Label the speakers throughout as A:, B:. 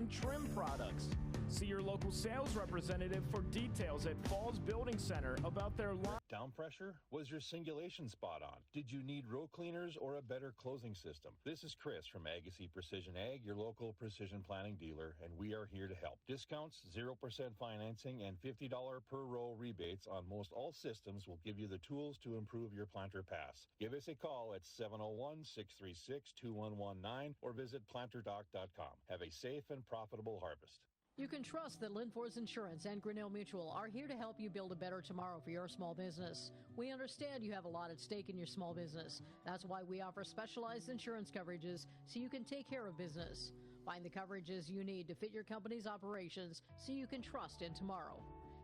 A: and trim products. See your local sales representative for details at Falls Building Center about their line.
B: Down pressure? Was your singulation spot on? Did you need row cleaners or a better closing system? This is Chris from Agassiz Precision Ag, your local precision planting dealer, and we are here to help. Discounts, 0% financing, and $50 per row rebates on most all systems will give you the tools to improve your planter pass. Give us a call at 701-636-2119 or visit planterdoc.com. Have a safe and profitable harvest.
C: You can trust that Linfors Insurance and Grinnell Mutual are here to help you build a better tomorrow for your small business. We understand you have a lot at stake in your small business. That's why we offer specialized insurance coverages so you can take care of business. Find the coverages you need to fit your company's operations so you can trust in tomorrow.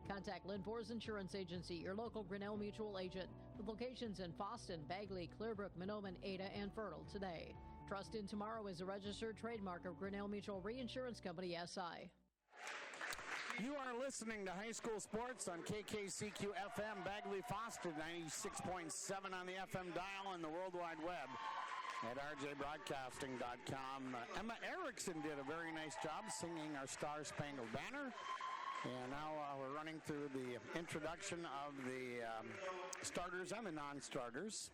C: Contact Linfors Insurance Agency, your local Grinnell Mutual agent, with locations in Boston, Bagley, Clearbrook, Monoman, Ada, and Fertile today. Trust in Tomorrow is a registered trademark of Grinnell Mutual Reinsurance Company, SI.
D: You are listening to High School Sports on KKCQ FM, Bagley Foster, 96.7 on the FM dial and the World Wide Web at rjbroadcasting.com. Emma Erickson did a very nice job singing our Star Spangled Banner. And now we're running through the introduction of the starters and the non-starters.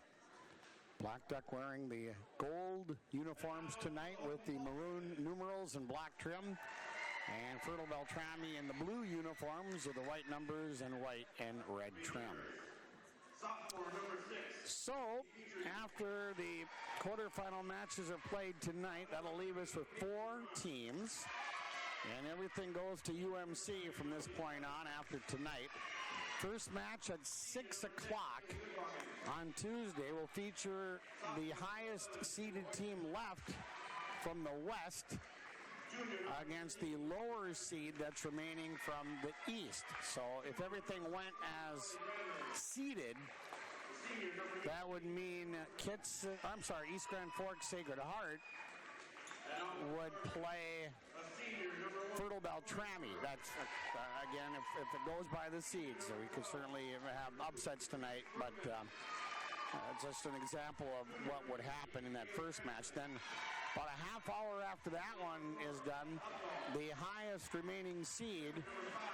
D: Black Duck wearing the gold uniforms tonight with the maroon numerals and black trim. And Fertile Beltrami in the blue uniforms with the white numbers and white and red trim. So, after the quarterfinal matches are played tonight, that'll leave us with 4 teams. And everything goes to UMC from this point on after tonight. First match at 6 o'clock on Tuesday will feature the highest seeded team left from the West against the lower seed that's remaining from the East. So if everything went as seeded, that would mean East Grand Forks Sacred Heart would play Fertile Beltrami. That's, again, if it goes by the seeds. So we could certainly have upsets tonight, but just an example of what would happen in that first match. Then about a half hour after that one is done, the highest remaining seed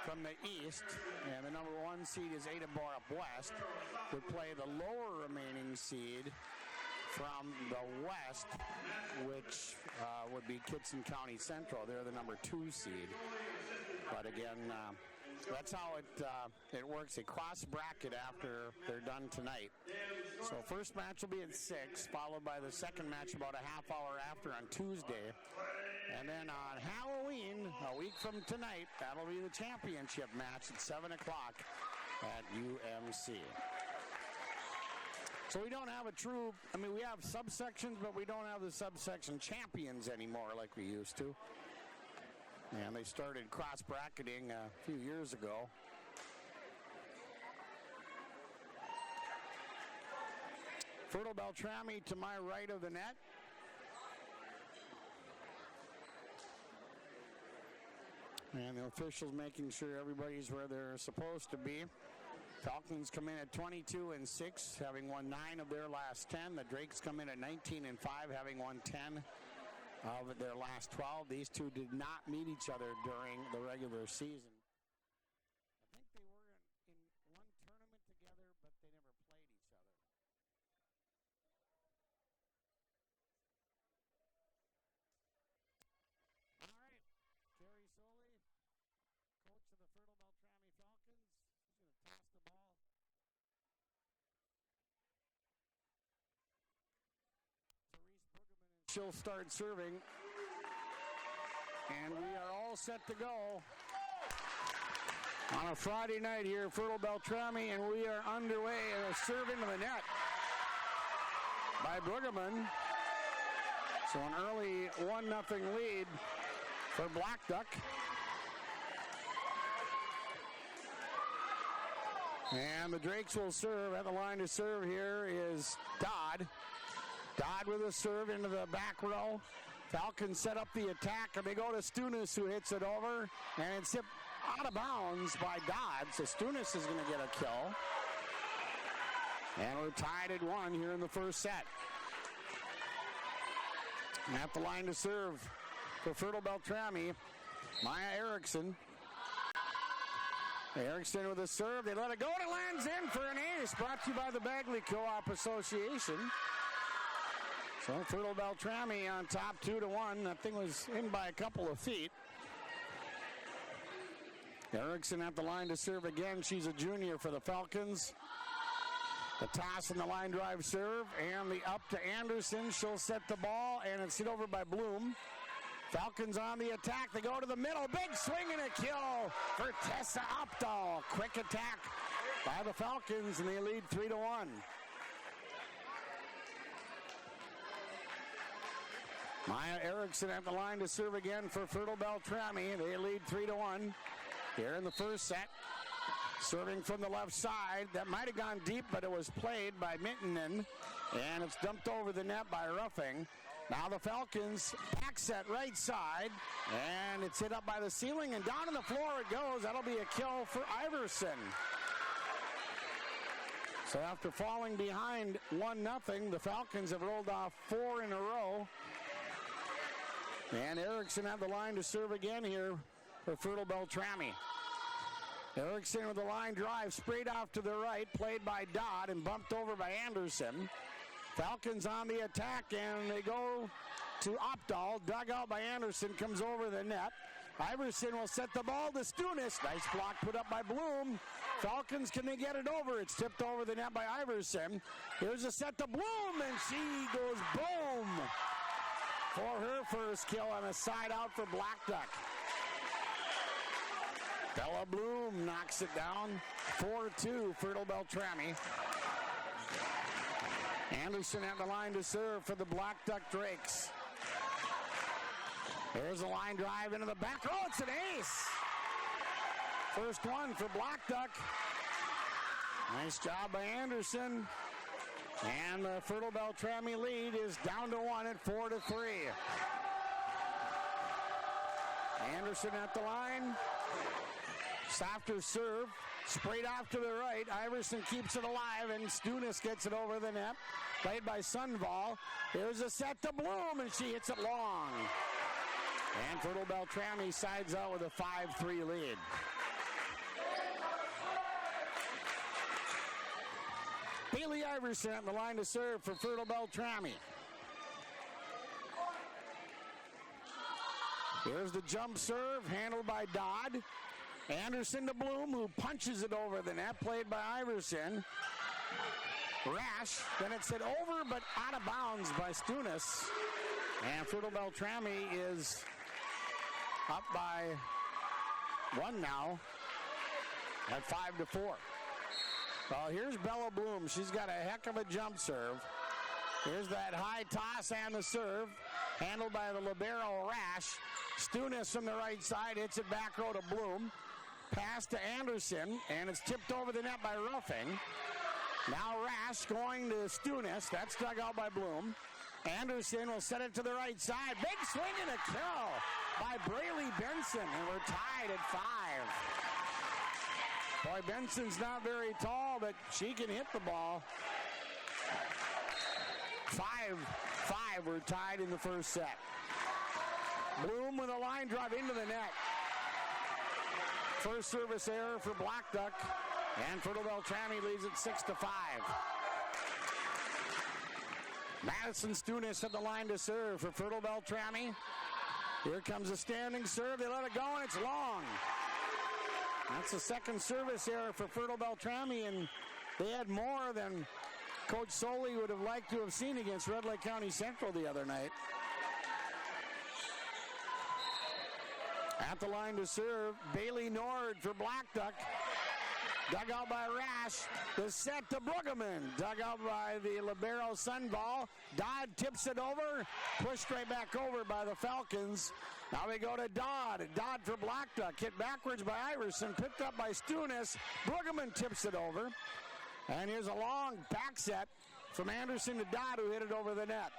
D: from the East, and the number 1 seed is Ada Borup West, would play the lower remaining seed from the West, which would be Kittson County Central. They're the number 2 seed. But again, that's how it works. They cross bracket after they're done tonight. So first match will be at 6, followed by the second match about a half hour after on Tuesday. And then on Halloween, a week from tonight, that'll be the championship match at 7 o'clock at UMC. So we don't have we have subsections, but we don't have the subsection champions anymore like we used to. And they started cross-bracketing a few years ago. Fertile Beltrami to my right of the net. And the officials making sure everybody's where they're supposed to be. Falcons come in at 22-6, having won 9 of their last 10. The Drakes come in at 19-5, having won 10 of their last 12. These two did not meet each other during the regular season. I think they were in one tournament together, but they never played each other. All right, Terry Soley, coach of the Fertile Beltrami Falcons. He's going to toss the ball. She'll start serving, and we are all set to go on a Friday night here at Fertile Beltrami, and we are underway at a serve into the net by Brueggemann. So an early 1-0 lead for Blackduck. And the Drakes will serve. At the line to serve here is Dodd. Dodd with a serve into the back row. Falcons set up the attack, and they go to Stunis, who hits it over, and it's hit out of bounds by Dodd. So Stunis is going to get a kill. And we're tied at 1 here in the first set. And at the line to serve for Fertile Beltrami Maya Erickson. Erickson with a serve. They let it go. It lands in for an ace. Brought to you by the Bagley Co-op Association. So Fertile Beltrami on top 2-1. That thing was in by a couple of feet. Erickson at the line to serve again. She's a junior for the Falcons. The toss and the line drive serve. And the up to Anderson. She'll set the ball. And it's hit over by Bloom. Falcons on the attack. They go to the middle. Big swing and a kill for Tessa Opdahl. Quick attack by the Falcons, and they lead 3-1. Maya Erickson at the line to serve again for Fertile Beltrami. They lead 3-1 here in the first set. Serving from the left side. That might have gone deep, but it was played by Mintonen, and it's dumped over the net by Ruffing. Now the Falcons back set right side, and it's hit up by the ceiling, and down on the floor it goes. That'll be a kill for Iverson. So after falling behind 1-0, the Falcons have rolled off 4 in a row. And Erickson at the line to serve again here for Fertile Beltrami. Erickson with the line drive, sprayed off to the right, played by Dodd and bumped over by Anderson. Falcons on the attack, and they go to Opdahl. Dug out by Anderson, comes over the net. Iverson will set the ball to Stunis. Nice block put up by Bloom. Falcons, can they get it over? It's tipped over the net by Iverson. Here's a set to Bloom, and she goes boom for her first kill on a side out for Blackduck. Bella Bloom knocks it down. 4-2, Fertile Beltrami. Anderson at the line to serve for the Blackduck Drakes. There's a line drive into the back row. It's an ace. First one for Blackduck. Nice job by Anderson. And the Fertile Beltrami lead is down to 1 at 4-3. Anderson at the line. Softer serve. Sprayed off to the right. Iverson keeps it alive, and Stunis gets it over the net. Played by Sundvall. Here's a set to Bloom, and she hits it long. And Fertile Beltrami sides out with a 5-3 lead. Bailey Iverson on the line to serve for Fertile Beltrami. Here's the jump serve, handled by Dodd. Anderson to Bloom, who punches it over the net, played by Iverson. Rash, then it's hit over, but out of bounds by Stunis. And Fertile Beltrami is up by 1 now at 5-4. Well, here's Bella Bloom. She's got a heck of a jump serve. Here's that high toss and the serve, handled by the libero Rash. Stunis from the right side hits it back row to Bloom. Pass to Anderson, and it's tipped over the net by Ruffing. Now Rash going to Stunis. That's dug out by Bloom. Anderson will set it to the right side. Big swing and a kill by Braylee Benson, and we're tied at 5. Boy, Benson's not very tall, but she can hit the ball. 5-5, we're tied in the first set. Bloom with a line drive into the net. First service error for Blackduck, and Fertile Beltrami leads it 6-5. Madison Stunis at the line to serve for Fertile Beltrami. Here comes a standing serve. They let it go, and it's long. That's the second service error for Fertile Beltrami, and they had more than Coach Soley would have liked to have seen against Red Lake County Central the other night. At the line to serve, Bailey Nord for Blackduck. Dug out by Rash. The set to Brueggemann. Dug out by the libero Sundvall. Dodd tips it over. Pushed right back over by the Falcons. Now we go to Dodd. Dodd for Blackduck. Hit backwards by Iverson. Picked up by Stunis. Brueggemann tips it over. And here's a long back set from Anderson to Dodd, who hit it over the net.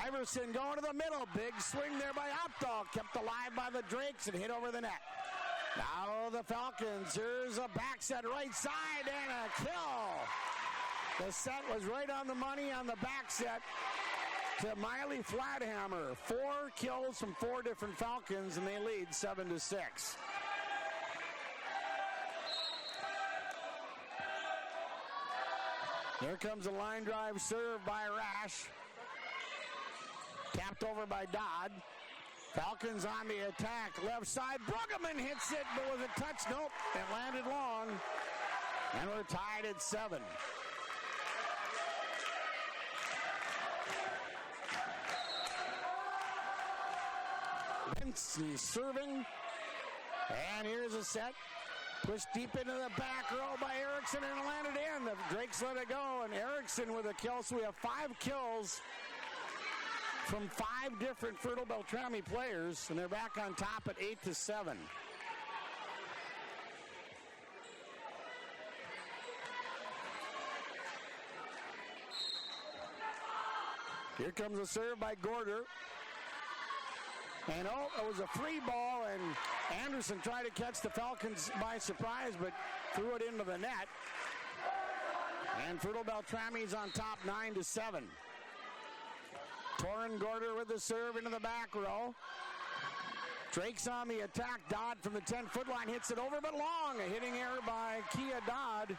D: Iverson going to the middle. Big swing there by Opdahl. Kept alive by the Drakes and hit over the net. Now the Falcons. Here's a back set right side and a kill. The set was right on the money on the back set. to Miley Flathammer. 4 kills from 4 different Falcons, and they lead 7-6. Here comes a line drive serve by Rash. Tapped over by Dodd. Falcons on the attack. Left side. Bruggeman hits it, but was it touched? Nope. It landed long. And we're tied at 7. Vince serving. And here's a set. Pushed deep into the back row by Erickson and landed in. The Drakes let it go, and Erickson with a kill. So we have 5 kills from 5 different Fertile Beltrami players, and they're back on top at 8-7. Here comes a serve by Gorder. And it was a free ball, and Anderson tried to catch the Falcons by surprise, but threw it into the net. And Fertile Beltrami's on top 9-7. Torrin Gorder with the serve into the back row. Drake's on the attack. Dodd from the 10-foot line hits it over, but long. A hitting error by Kia Dodd.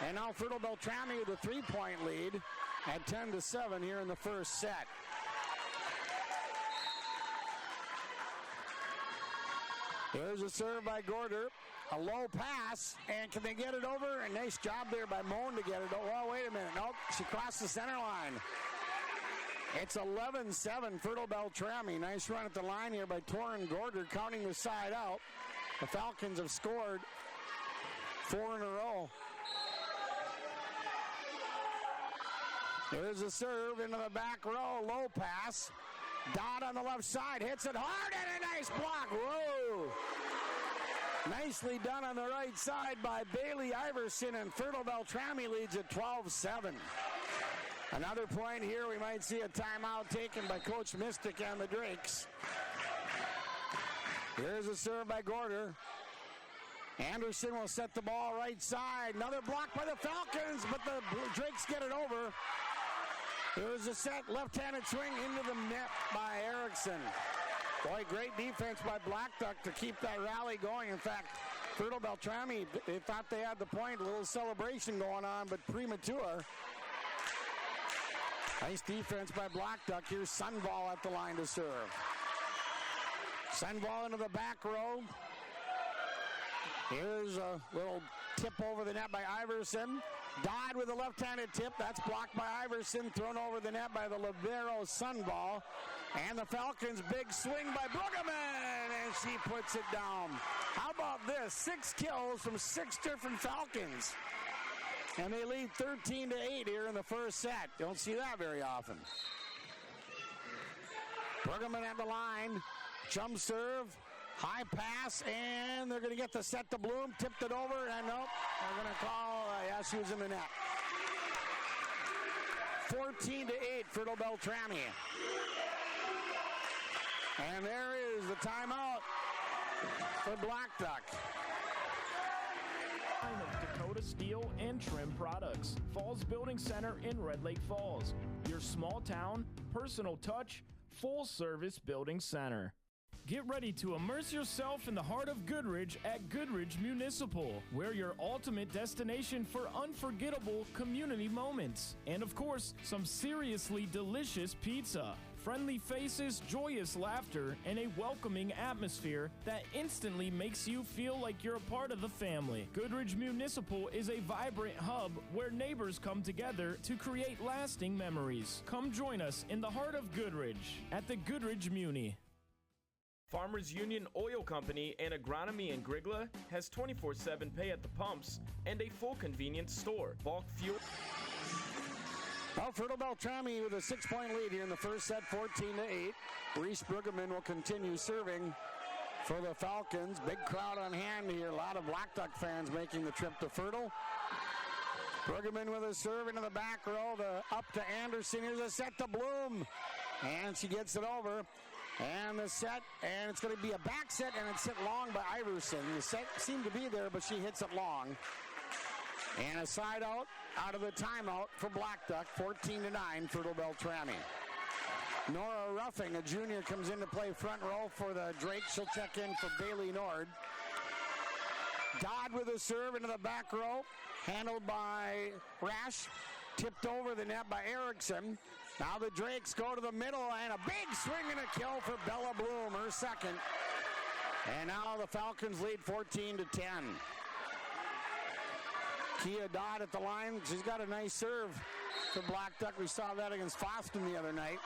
D: And now Fertile Beltrami with a 3-point lead at 10-7 here in the first set. Here's a serve by Gorder. A low pass, and can they get it over? A nice job there by Moan to get it over. Oh, wait a minute. Nope, she crossed the center line. It's 11-7, Fertile Beltrami. Nice run at the line here by Torrin Gorder, counting the side out. The Falcons have scored 4 in a row. Here's a serve into the back row, low pass. Dodd on the left side, hits it hard, and a nice block. Whoa! Nicely done on the right side by Bailey Iverson, and Fertile Beltrami leads at 12-7. Another point here, we might see a timeout taken by Coach Mystic and the Drakes. Here's a serve by Gorder. Anderson will set the ball right side. Another block by the Falcons, but the Drakes get it over. Here's a set, left-handed swing into the net by Erickson. Boy, great defense by BLACKDUCK to keep that rally going. In fact, Fertile Beltrami, they thought they had the point, a little celebration going on, but premature. Nice defense by BLACKDUCK. Here's Sunval at the line to serve. Sunval into the back row. Here's a little tip over the net by Iverson. Dodd with a left-handed tip. That's blocked by Iverson. Thrown over the net by the libero Sunval. And the Falcons' big swing by Bruggeman. And she puts it down. How about this? 6 kills from 6 different Falcons. And they lead 13-8 here in the first set. Don't see that very often. Bruggeman at the line. Jump serve. High pass, and they're going to get the set to Bloom. Tipped it over, and nope. They're going to call, she was in the net. 14-8, Fertile Beltrami. And there is the timeout for BLACKDUCK.
A: Of Dakota Steel and Trim Products. Falls Building Center in Red Lake Falls. Your small town, personal touch, full service building center. Get ready to immerse yourself in the heart of Goodrich at Goodrich Municipal. We're your ultimate destination for unforgettable community moments. And of course, some seriously delicious pizza. Friendly faces, joyous laughter, and a welcoming atmosphere that instantly makes you feel like you're a part of the family. Goodrich Municipal is a vibrant hub where neighbors come together to create lasting memories. Come join us in the heart of Goodrich at the Goodrich Muni. Farmers Union Oil Company and Agronomy in Grigla has 24/7 pay at the pumps and a full convenience store. Bulk fuel.
D: Well, Fertile Beltrami with a 6-point lead here in the first set, 14-8. Reese Bruggeman will continue serving for the Falcons. Big crowd on hand here. A lot of BLACKDUCK fans making the trip to Fertile. Bruggeman with a serve into the back row. Up to Anderson. Here's a set to Bloom. And she gets it over. And the set, and it's going to be a back set, and it's hit long by Iverson. The set seemed to be there, but she hits it long. And a side out of the timeout for BLACKDUCK, 14-9, Fertile Beltrami. Nora Ruffing, a junior, comes in to play front row for the Drakes. She'll check in for Bailey Nord. Dodd with a serve into the back row. Handled by Rash. Tipped over the net by Erickson. Now the Drakes go to the middle, and a big swing and a kill for Bella Bloom, her second. And now the Falcons lead 14-10. Kia Dodd at the line. She's got a nice serve for Blackduck. We saw that against Foston the other night.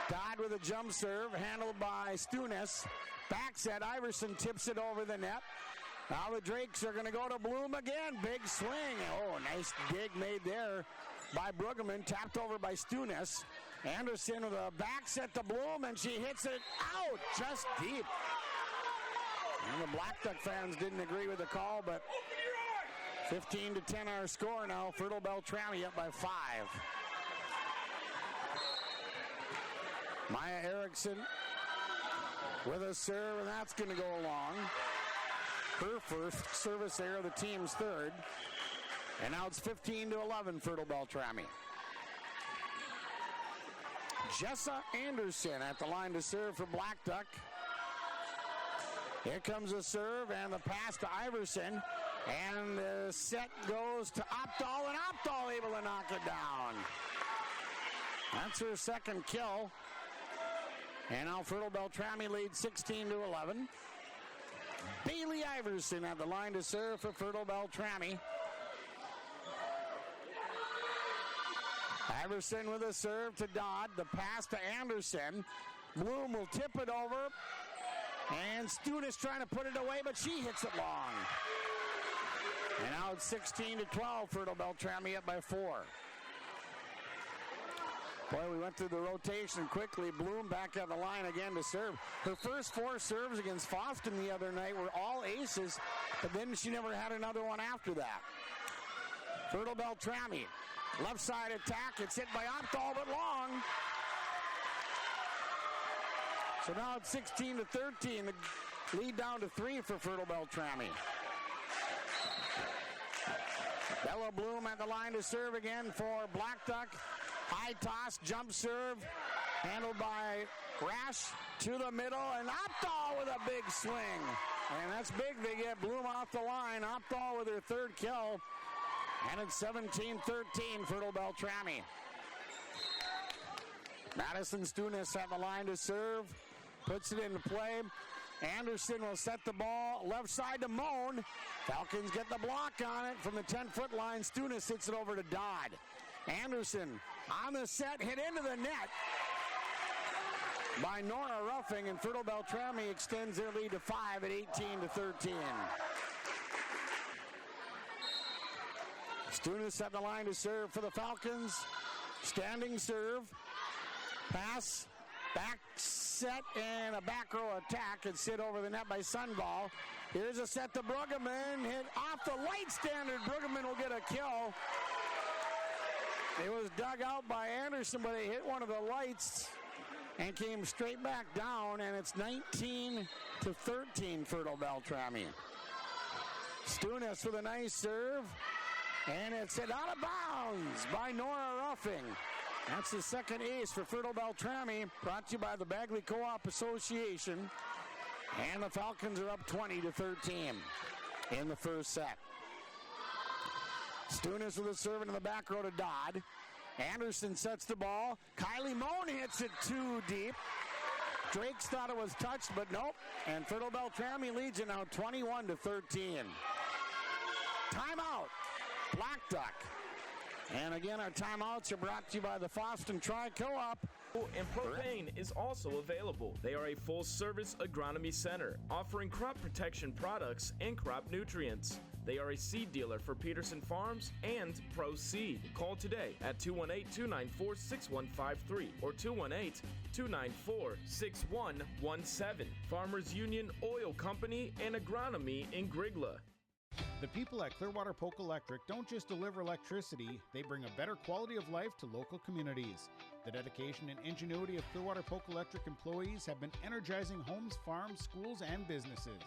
D: Dodd with a jump serve, handled by Stunis. Back set, Iverson tips it over the net. Now the Drakes are going to go to Bloom again. Big swing. Oh, nice dig made there by Brueggemann. Tapped over by Stunis. Anderson with a back set to Bloom, and she hits it out just deep. And the Blackduck fans didn't agree with the call, but 15-10 our score now. Fertile Beltrami up by 5. Maya Erickson with a serve, and that's going to go long. Her first service error, the team's third. And now it's 15-11, Fertile Beltrami. Jessa Anderson at the line to serve for Blackduck. Here comes a serve and the pass to Iverson. And the set goes to Opdahl, and Opdahl able to knock it down. That's her second kill. And now Fertile Beltrami leads 16-11. Bailey Iverson at the line to serve for Fertile Beltrami. Iverson with a serve to Dodd. The pass to Anderson. Bloom will tip it over. And Stunis trying to put it away, but she hits it long. And now it's 16-12. Fertile Beltrami up by 4. Boy, we went through the rotation quickly. Bloom back at the line again to serve. Her first 4 serves against Foston the other night were all aces, but then she never had another one after that. Fertile Beltrami, left side attack. It's hit by Opdahl, but long. So now it's 16-13. The lead down to 3 for Fertile Beltrami. Bella Bloom at the line to serve again for Blackduck. High toss, jump serve, handled by Rash to the middle, and Opdahl with a big swing. And that's big. They get Bloom off the line. Opdahl with her third kill. And it's 17-13, Fertile Beltrami. Madison Stunis at the line to serve. Puts it into play. Anderson will set the ball left side to Moan. Falcons get the block on it from the 10-foot line. Stunis hits it over to Dodd. Anderson on the set, hit into the net by Nora Ruffing, and Fertile Beltrami extends their lead to 5 at 18-13. Stunis at the line to serve for the Falcons. Standing serve. Pass. Back set and a back row attack. It's hit over the net by Sundvall. Here's a set to Brueggemann. Hit off the light standard. Brueggemann will get a kill. It was dug out by Anderson, but it hit one of the lights and came straight back down, and it's 19-13, Fertile Beltrami. Stunis with a nice serve, and it's hit out of bounds by Nora Ruffing. That's the second ace for Fertile Beltrami, brought to you by the Bagley Co-op Association. And the Falcons are up 20-13 in the first set. Stunis with a serve into the back row to Dodd. Anderson sets the ball. Kylie Moan hits it too deep. Drakes thought it was touched, but nope. And Fertile Beltrami leads it now 21-13. Timeout. Blackduck. And again, our timeouts are brought to you by the Foston Tri-Co-op.
A: And propane is also available. They are a full-service agronomy center, offering crop protection products and crop nutrients. They are a seed dealer for Peterson Farms and Pro Seed. Call today at 218-294-6153 or 218-294-6117. Farmers Union Oil Company and Agronomy in Grigla.
E: The people at Clearwater Polk Electric don't just deliver electricity, they bring a better quality of life to local communities. The dedication and ingenuity of Clearwater Polk Electric employees have been energizing homes, farms, schools, and businesses.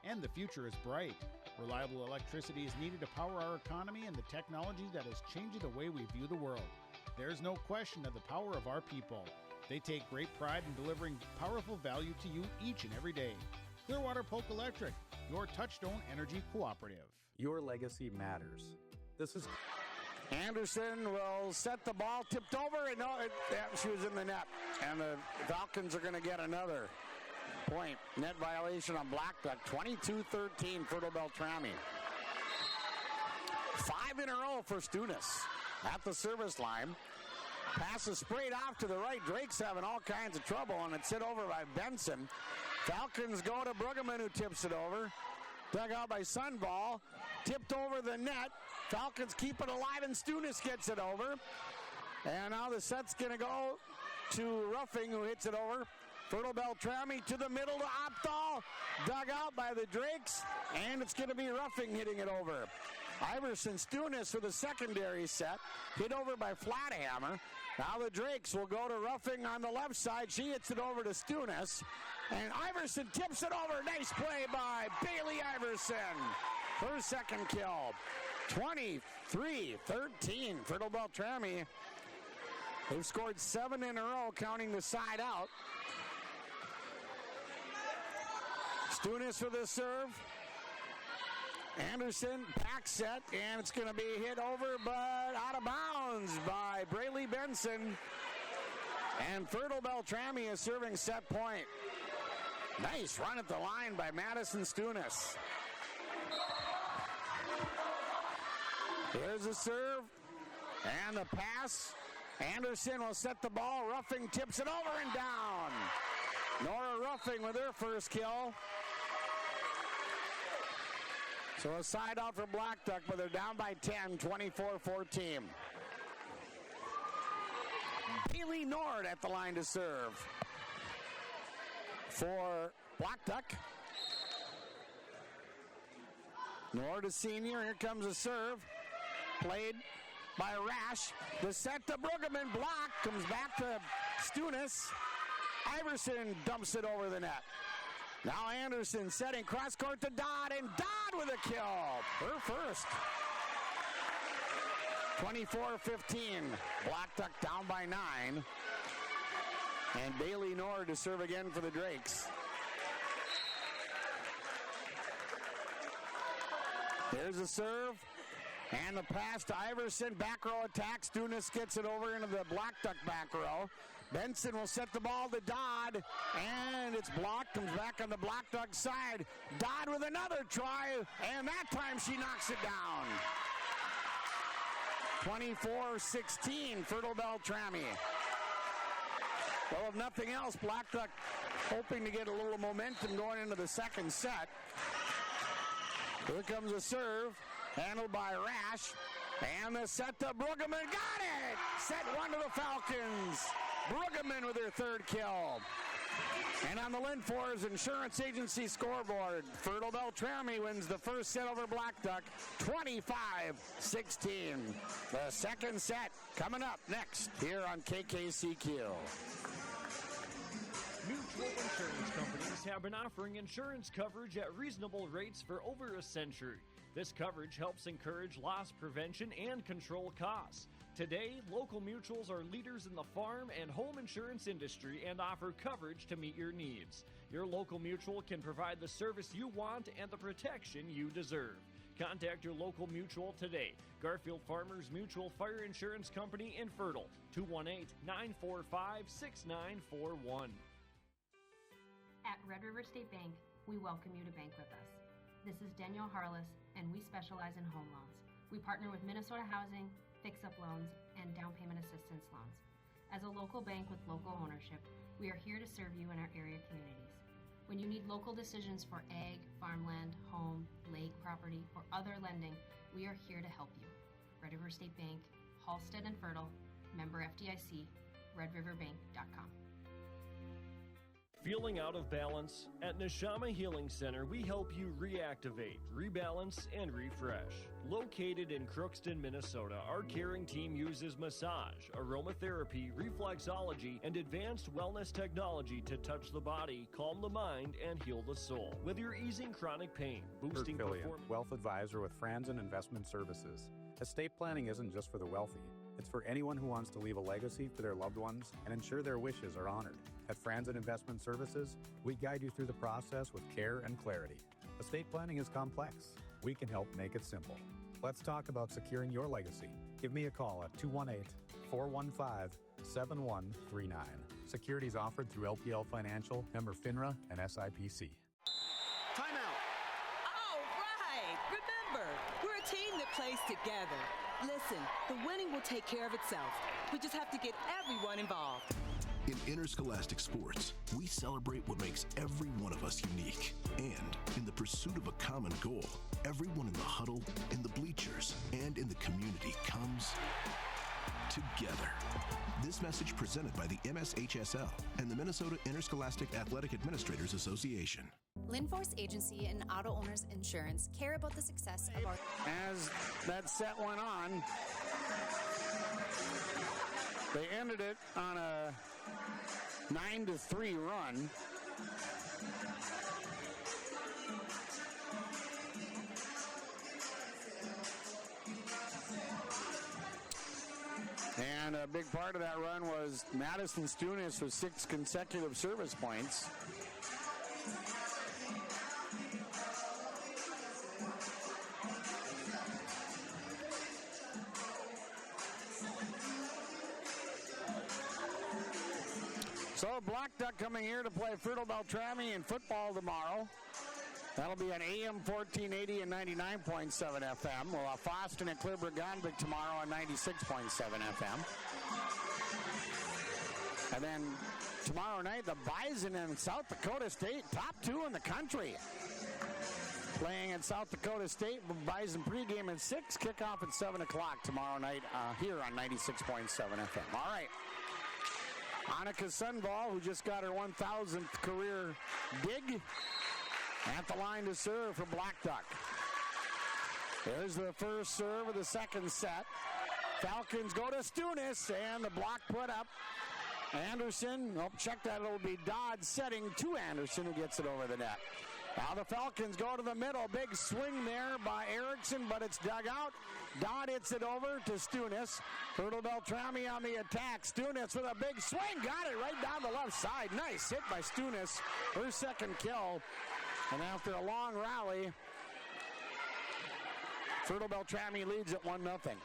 E: And the future is bright. Reliable electricity is needed to power our economy and the technology that is changing the way we view the world. There's no question of the power of our people. They take great pride in delivering powerful value to you each and every day. Clearwater Polk Electric, your Touchstone Energy Cooperative.
F: Your legacy matters. This is
D: Anderson will set the ball, tipped over, and she was in the net. And the Falcons are going to get another point. Net violation on BLACKDUCK, 22-13 Fertile Beltrami. 5 in a row for Stunis at the service line. Passes sprayed off to the right. Drake's having all kinds of trouble, and it's hit over by Benson. Falcons go to Brueggemann, who tips it over. Dug out by Sunball. Tipped over the net. Falcons keep it alive, and Stunis gets it over. And now the set's going to go to Ruffing, who hits it over. Fertile Beltrami to the middle to Opdahl. Dug out by the Drakes, and it's going to be Ruffing hitting it over. Iverson Stunis for the secondary set. Hit over by Flathammer. Now the Drakes will go to Ruffing on the left side. She hits it over to Stunis. And Iverson tips it over. Nice play by Bailey Iverson. Her second kill. 23-13 Fertile Beltrami. They've scored 7 in a row, counting the side out. Stunis for the serve. Anderson, back set, and it's going to be hit over, but out of bounds by Braylee Benson. And Fertile Beltrami is serving set point. Nice run at the line by Madison Stunis. Here's the serve, and the pass. Anderson will set the ball. Ruffing tips it over and down. Nora Ruffing with her first kill. So a side out for BLACKDUCK, but they're down by 10, 24-14. Bailey Nord at the line to serve for BLACKDUCK. Nord, a senior. Here comes a serve. Played by Rash. The set to Brueggemann. Block. Comes back to Stunis. Iverson dumps it over the net. Now Anderson setting cross court to Dodd, and Dodd with a kill. Her first. 24-15. BLACKDUCK down by 9. And Bailey Nord to serve again for the Drakes. There's a serve. And the pass to Iverson. Back row attack. Stunis gets it over into the BLACKDUCK back row. Benson will set the ball to Dodd, and it's blocked. Comes back on the BLACKDUCK side. Dodd with another try, and that time she knocks it down. 24-16, Fertile Beltrami. Well, if nothing else, BLACKDUCK hoping to get a little momentum going into the second set. Here comes a serve, handled by Rash, and the set to Brueggemann. Got it! Set one to the Falcons. Brueggemann with her third kill. And on the Linfors Insurance Agency scoreboard, Fertile Beltrami wins the first set over BLACKDUCK, 25-16. The second set coming up next here on KKCQ.
G: Mutual insurance companies have been offering insurance coverage at reasonable rates for over a century. This coverage helps encourage loss prevention and control costs. Today, local mutuals are leaders in the farm and home insurance industry and offer coverage to meet your needs. Your local mutual can provide the service you want and the protection you deserve. Contact your local mutual today. Garfield Farmers Mutual Fire Insurance Company in Fertile, 218-945-6941.
H: At Red River State Bank, we welcome you to bank with us. This is Danielle Harless, and we specialize in home loans. We partner with Minnesota Housing, fix-up loans, and down payment assistance loans. As a local bank with local ownership, we are here to serve you in our area communities. When you need local decisions for ag, farmland, home, lake property, or other lending, we are here to help you. Red River State Bank, Halstead and Fertile, member FDIC, redriverbank.com.
G: Feeling out of balance? At Neshama Healing Center, we help you reactivate, rebalance, and refresh. Located in Crookston, Minnesota, our caring team uses massage, aromatherapy, reflexology, and advanced wellness technology to touch the body, calm the mind, and heal the soul. Whether you're easing chronic pain, boosting performance,
F: Wealth Advisor with Franzen Investment Services. Estate planning isn't just for the wealthy. It's for anyone who wants to leave a legacy for their loved ones and ensure their wishes are honored. At Franzen Investment Services, we guide you through the process with care and clarity. Estate planning is complex. We can help make it simple. Let's talk about securing your legacy. Give me a call at 218-415-7139. Securities offered through LPL Financial, member FINRA, and SIPC.
I: Timeout.
J: All right. Remember, we're a team that plays together. Listen, the winning will take care of itself. We just have to get everyone involved.
K: In interscholastic sports, we celebrate what makes every one of us unique. And in the pursuit of a common goal, everyone in the huddle, in the bleachers, and in the community comes together. This message presented by the MSHSL and the Minnesota Interscholastic Athletic Administrators Association.
L: Linforce Agency and Auto Owners Insurance care about the success of our...
D: As that set went on, they ended it on a 9-3 run. And a big part of that run was Madison Stunis with 6 consecutive service points. So Blackduck coming here to play Fertile Beltrami in football tomorrow. That'll be on AM 1480 and 99.7 FM. We'll have Foston and Clear-Braganvic tomorrow on 96.7 FM. And then tomorrow night, the Bison and South Dakota State, top 2 in the country. Playing at South Dakota State, Bison pregame at 6, kickoff at 7 o'clock tomorrow night here on 96.7 FM. All right. Annika Sundvall, who just got her 1,000th career dig, at the line to serve for Blackduck. There's the first serve of the second set. Falcons go to Stunis, and the block put up. Anderson, check that, it'll be Dodd setting to Anderson, who gets it over the net. Now the Falcons go to the middle. Big swing there by Erickson, but it's dug out. Dodd hits it over to Stunis. Fertile Beltrami on the attack. Stunis with a big swing. Got it right down the left side. Nice hit by Stunis. Her second kill. And after a long rally, Fertile Beltrami leads at 1-0.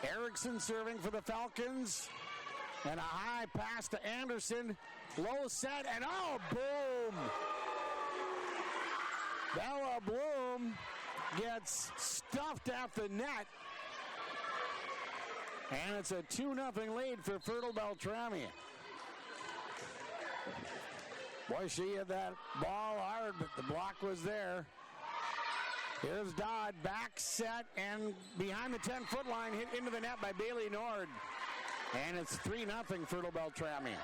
D: Erickson serving for the Falcons. And a high pass to Anderson. Low set, and boom! Bella Bloom gets stuffed at the net. And it's a 2-0 lead for Fertile Beltrami. Boy, she hit that ball hard, but the block was there. Here's Dodd, back set, and behind the 10-foot line, hit into the net by Bailey Nord. And it's 3-0 Fertile Beltrami.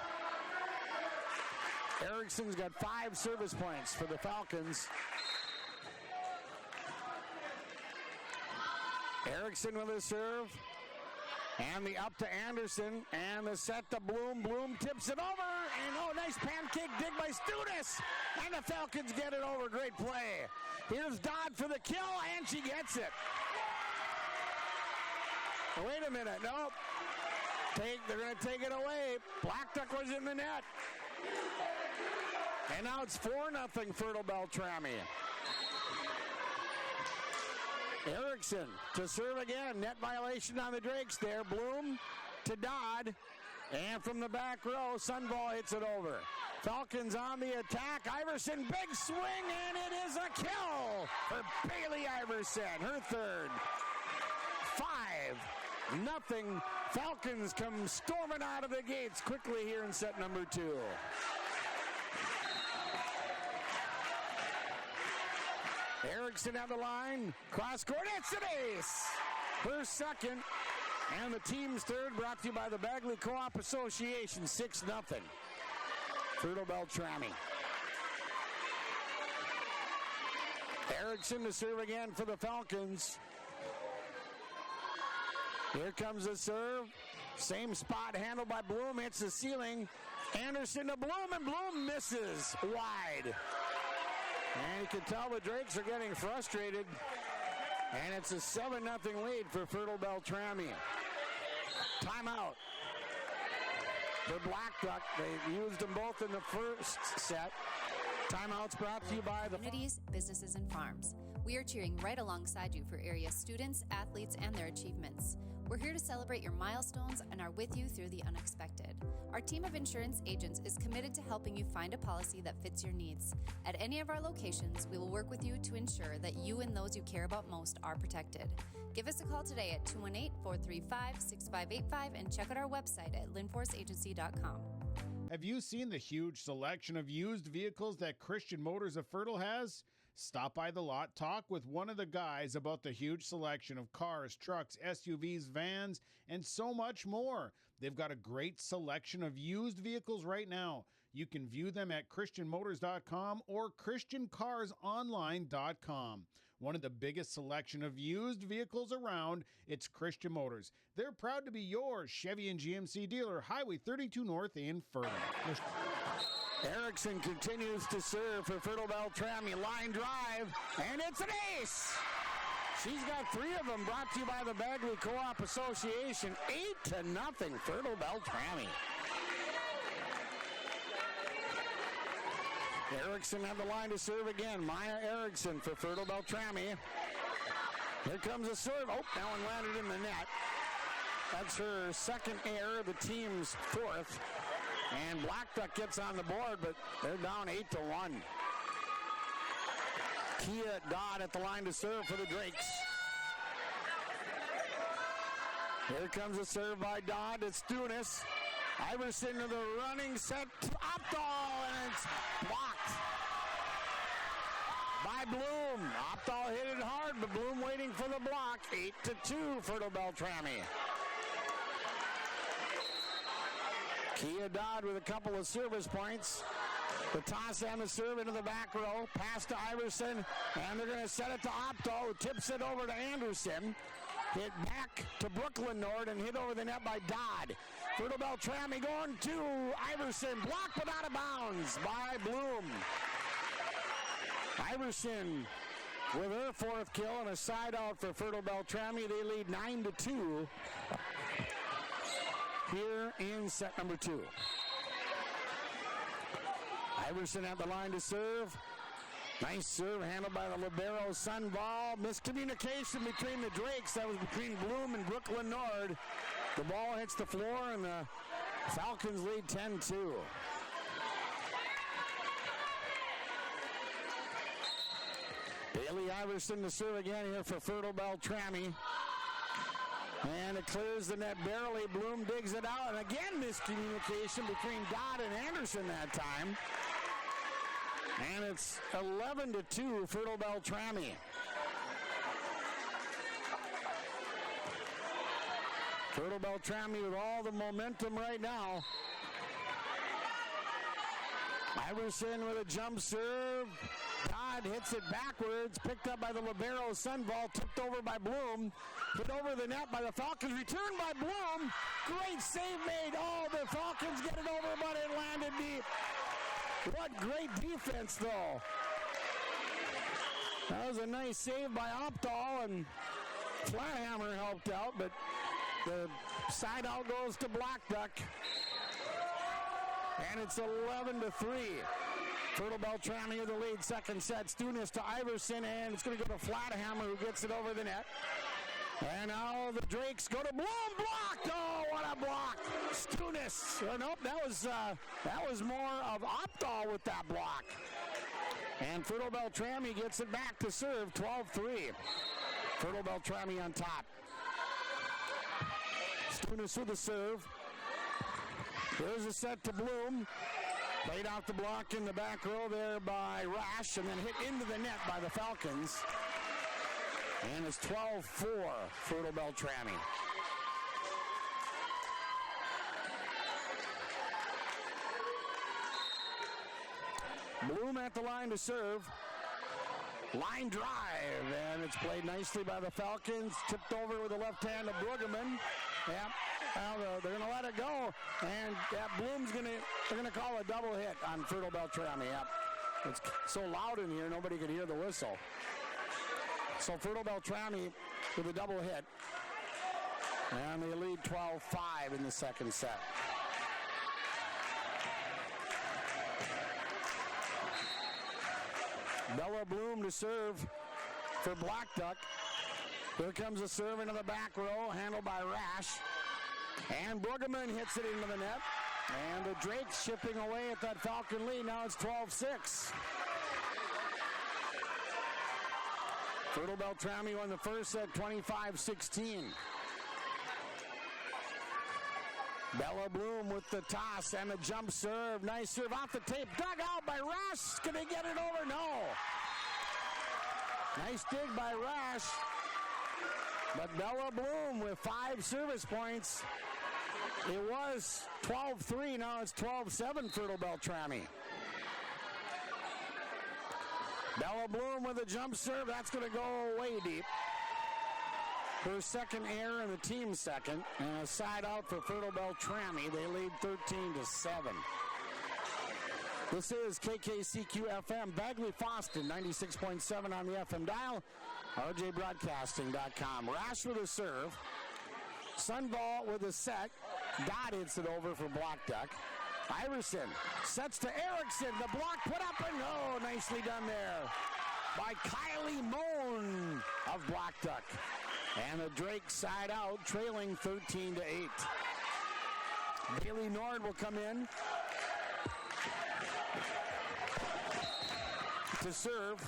D: Erickson's got 5 service points for the Falcons. Erickson with a serve. And the up to Anderson. And the set to Bloom. Bloom tips it over. And nice pancake dig by Stunis. And the Falcons get it over. Great play. Here's Dodd for the kill. And she gets it. Wait a minute. Nope. They're going to take it away. Blackduck was in the net. And now it's 4-0 Fertile Beltrami. Erickson to serve again. Net violation on the Drakes there. Bloom to Dodd. And from the back row, Sundvall hits it over. Falcons on the attack. Iverson, big swing, and it is a kill for Bailey Iverson. Her third. 5-0. Falcons come storming out of the gates quickly here in set number 2. Erickson on the line. Cross court. It's an ace. Her second. And the team's third, brought to you by the Bagley Co-op Association. 6-0. Fertile Beltrami. Erickson to serve again for the Falcons. Here comes the serve. Same spot handled by Bloom. Hits the ceiling. Anderson to Bloom, and Bloom misses wide. And you can tell the Drakes are getting frustrated. And it's a 7-0 lead for Fertile Beltrami. Timeout. For BLACKDUCK, they used them both in the first set. Timeouts brought to you by the
L: communities, businesses, and farms. We are cheering right alongside you for area students, athletes, and their achievements. We're here to celebrate your milestones and are with you through the unexpected. Our team of insurance agents is committed to helping you find a policy that fits your needs. At any of our locations, we will work with you to ensure that you and those you care about most are protected. Give us a call today at 218-435-6585 and check out our website at linforceagency.com.
E: Have you seen the huge selection of used vehicles that Christian Motors of Fertile has? Stop by the lot, talk with one of the guys about the huge selection of cars, trucks, SUVs, vans, and so much more. They've got a great selection of used vehicles right now. You can view them at christianmotors.com or christiancarsonline.com. One of the biggest selection of used vehicles around, it's Christian Motors. They're proud to be your Chevy and GMC dealer, Highway 32 North in Fertile.
D: Erickson continues to serve for Fertile Beltrami. Line drive, and it's an ace! She's got 3 of them, brought to you by the Bagley Co-op Association. 8-0, Fertile Beltrami. Erickson at the line to serve again. Maya Erickson for Fertile Beltrami. Here comes a serve. Oh, that one landed in the net. That's her second error, the team's 4th. And BLACKDUCK gets on the board, but they're down 8-1. Kia Dodd at the line to serve for the Drakes. Here comes a serve by Dodd. It's Stunis. Iverson to the running set. Opdahl, and it's blocked by Bloom. Opdahl hit it hard, but Bloom waiting for the block. 8-2, Fertile Beltrami. Kia Dodd with a couple of service points. The toss and the serve into the back row. Pass to Iverson, and they're going to set it to Opdahl, who tips it over to Anderson. Hit back to Brooklyn Nord and hit over the net by Dodd. Fertile Beltrami going to Iverson. Blocked but out of bounds by Bloom. Iverson with her 4th kill and a side out for Fertile Beltrami. They lead 9-2 here in set number 2. Iverson at the line to serve. Nice serve handled by the libero Sunval. Miscommunication between the Drakes. That was between Bloom and Brooklyn Nord. The ball hits the floor and the Falcons lead 10-2. Bailey Iverson to serve again here for Fertile Beltrami. And it clears the net barely. Bloom digs it out. And again, miscommunication between Dodd and Anderson that time. And it's 11-2, Fertile Beltrami. Fertile Beltrami with all the momentum right now. Iverson with a jump serve. Dodd hits it backwards, picked up by the libero Sunval, tipped over by Bloom, hit over the net by the Falcons, returned by Bloom. Great save made. Oh, the Falcons get it over, but it landed deep. What great defense, though. That was a nice save by Opdahl, and Flathammer helped out, but the side out goes to BLACKDUCK. And it's 11-3. Fertile Beltrami with the lead. Second set. Stunis to Iverson, and it's going to go to Flathammer, who gets it over the net. And now the Drakes go to Bloom. Blocked! Oh, what a block! Stunis. Oh, nope, that was more of Opdahl with that block. And Fertile Beltrami gets it back to serve. 12-3. Fertile Beltrami on top. Stunis with the serve. There's a set to Bloom. Played off the block in the back row there by Rash, and then hit into the net by the Falcons. And it's 12-4, Fertile Beltrami. Bloom at the line to serve. Line drive, and it's played nicely by the Falcons. Tipped over with the left hand of Brueggemann. Yep. Well, they're going to let it go, and they're going to call a double hit on Fertile Beltrami. Yep. It's so loud in here, nobody can hear the whistle. So Fertile Beltrami with a double hit. And they lead 12-5 in the second set. Bella Bloom to serve for Blackduck. Here comes a serve into the back row, handled by Rash. And Brueggemann hits it into the net. And the Drakes chipping away at that Falcon lead. Now it's 12-6. Fertile Beltrami won the first set, 25-16. Bella Bloom with the toss and the jump serve. Nice serve off the tape. Dug out by Rash. Can they get it over? No. Nice dig by Rash. But Bella Bloom with 5 service points. It was 12-3. Now it's 12-7 Fertile Beltrami. Bella Bloom with a jump serve. That's going to go way deep. Her second error and the team second. And a side out for Fertile Beltrami. They lead 13-7. This is KKCQ-FM, Bagley-Foston, 96.7 on the FM dial, rjbroadcasting.com. Rash with a serve. Sunball with a set. Dodd hits it over for Blackduck. Iverson sets to Erickson. The block put up and no, nicely done there by Kylie Moan of Blackduck. And the Drake side out, trailing 13-8. Bailey Nord will come in to serve.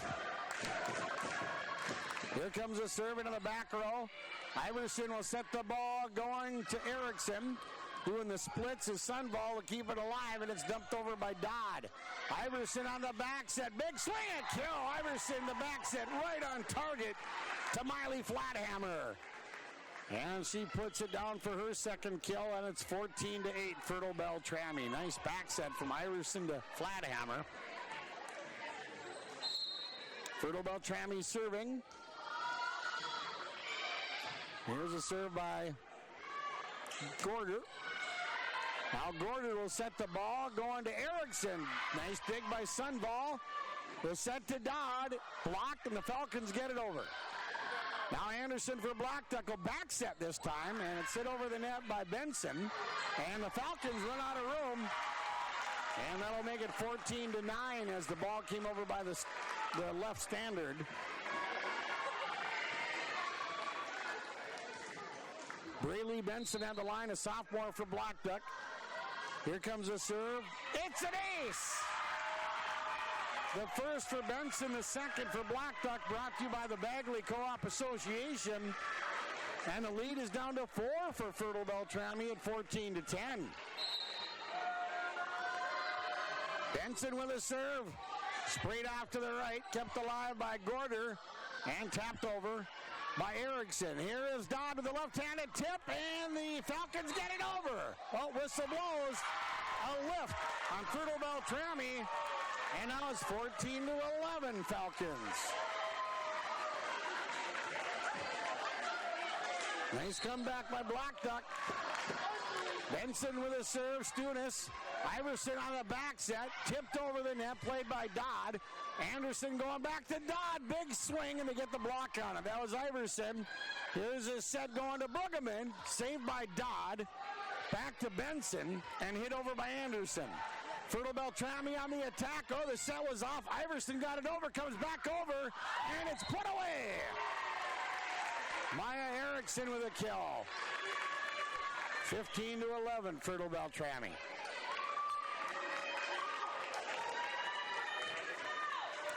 D: Here comes a serve into the back row. Iverson will set the ball going to Erickson. Doing the splits is Sunball to keep it alive, and it's dumped over by Dodd. Iverson on the back set. Big swing and kill. Iverson, the back set, right on target to Miley Flathammer. And she puts it down for her second kill, and it's 14-8 Fertile Beltrami. Nice back set from Iverson to Flathammer. Fertile Beltrami serving. Here's a serve by Gorder. Now Gorder will set the ball, going to Erickson. Nice dig by Sunball. Will set to Dodd. Blocked, and the Falcons get it over. Now Anderson for Blackduck will back set this time, and it's hit over the net by Benson. And the Falcons run out of room. And that'll make it 14-9 as the ball came over by the left standard. Braylee Benson at the line, a sophomore for Blackduck. Here comes a serve. It's an ace! The first for Benson, the second for Blackduck, brought to you by the Bagley Co-op Association. And the lead is down to 4 for Fertile Beltrami at 14-10. Benson with a serve. Sprayed off to the right, kept alive by Gorder, and tapped over by Erickson. Here is Dodd with the left-handed tip, and the Falcons get it over. Oh, whistle blows. A lift on Fertile Beltrami, and now it's 14-11 Falcons. Nice comeback by Blackduck. Benson with a serve, Stunis. Iverson on the back set, tipped over the net, played by Dodd. Anderson going back to Dodd, big swing, and they get the block on it. That was Iverson. Here's a set going to Brueggemann, saved by Dodd. Back to Benson, and hit over by Anderson. Fertile Beltrami on the attack. Oh, the set was off. Iverson got it over, comes back over, and it's put away. Maya Erickson with a kill. 15-11, Fertile Beltrami.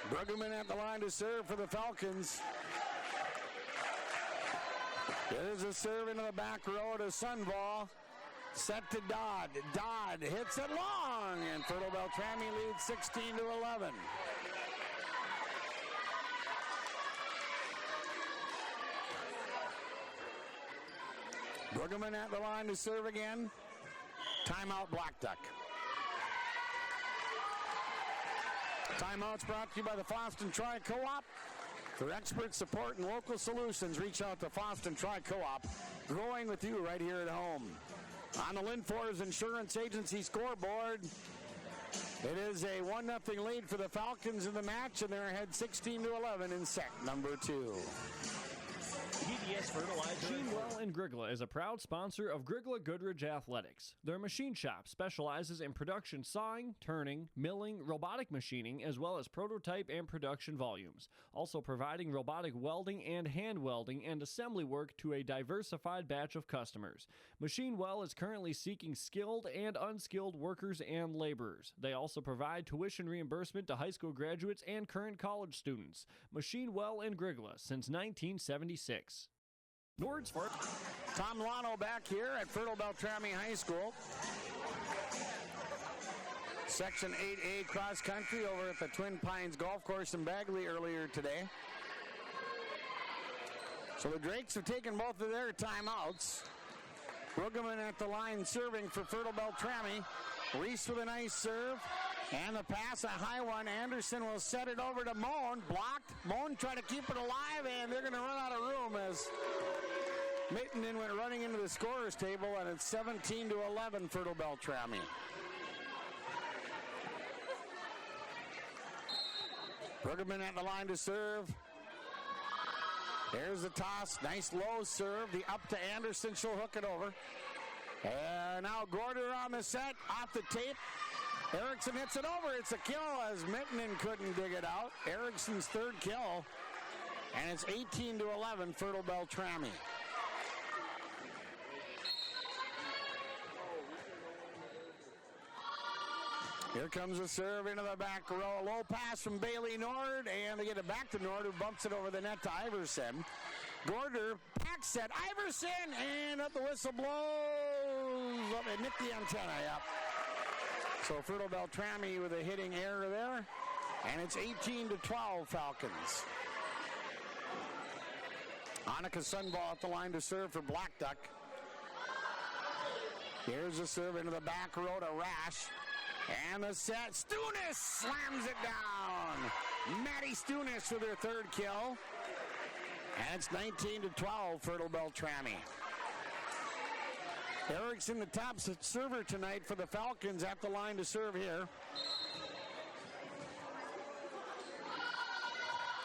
D: Brueggemann at the line to serve for the Falcons. There's a serve into the back row to Sunball. Set to Dodd. Dodd hits it long, and Fertile Beltrami leads 16-11. Brueggemann at the line to serve again. Timeout, Blackduck. Timeouts brought to you by the Foston Tri-Co-op. For expert support and local solutions, reach out to Foston Tri-Co-op. Growing with you right here at home. On the Linfors Insurance Agency scoreboard, It is a 1-0 lead for the Falcons in the match, and they're ahead 16-11 in set number 2.
G: TDS Fertilizer. Machine Well in Grigla is a proud sponsor of Grigla Goodrich Athletics. Their machine shop specializes in production sawing, turning, milling, robotic machining, as well as prototype and production volumes. Also providing robotic welding and hand welding and assembly work to a diversified batch of customers. Machine Well is currently seeking skilled and unskilled workers and laborers. They also provide tuition reimbursement to high school graduates and current college students. Machine Well in Grigla since 1976. Nord's for
D: Tom Lano back here at Fertile Beltrami High School. Section 8A cross country over at the Twin Pines Golf Course in Bagley earlier today. So the Drakes have taken both of their timeouts. Brueggemann at the line serving for Fertile Beltrami. Reese with a nice serve. And the pass, a high one. Anderson will set it over to Moan. Blocked. Moan trying to keep it alive, and they're going to run out of room as Mittenden went running into the scorer's table, and it's 17-11 Fertile Beltrami. Brueggemann at the line to serve. There's the toss. Nice low serve. The up to Anderson. She'll hook it over. And now Gorder on the set. Off the tape. Erickson hits it over. It's a kill as Mittenden couldn't dig it out. Erickson's third kill. And it's 18-11 Fertile Beltrami. Here comes the serve into the back row. Low pass from Bailey Nord, and they get it back to Nord, who bumps it over the net to Iverson. Gorder, back set, Iverson, and up the whistle blows. Up and nick the antenna, yep. So Fertile Beltrami with a hitting error there, and it's 18-12 Falcons. Annika Sundball at the line to serve for BLACKDUCK. Here's the serve into the back row to Rash. And the set, Stunis slams it down. Maddie Stunis with her third kill. And it's 19-12 Fertile Beltrami. Erickson, the top server tonight for the Falcons, at the line to serve here.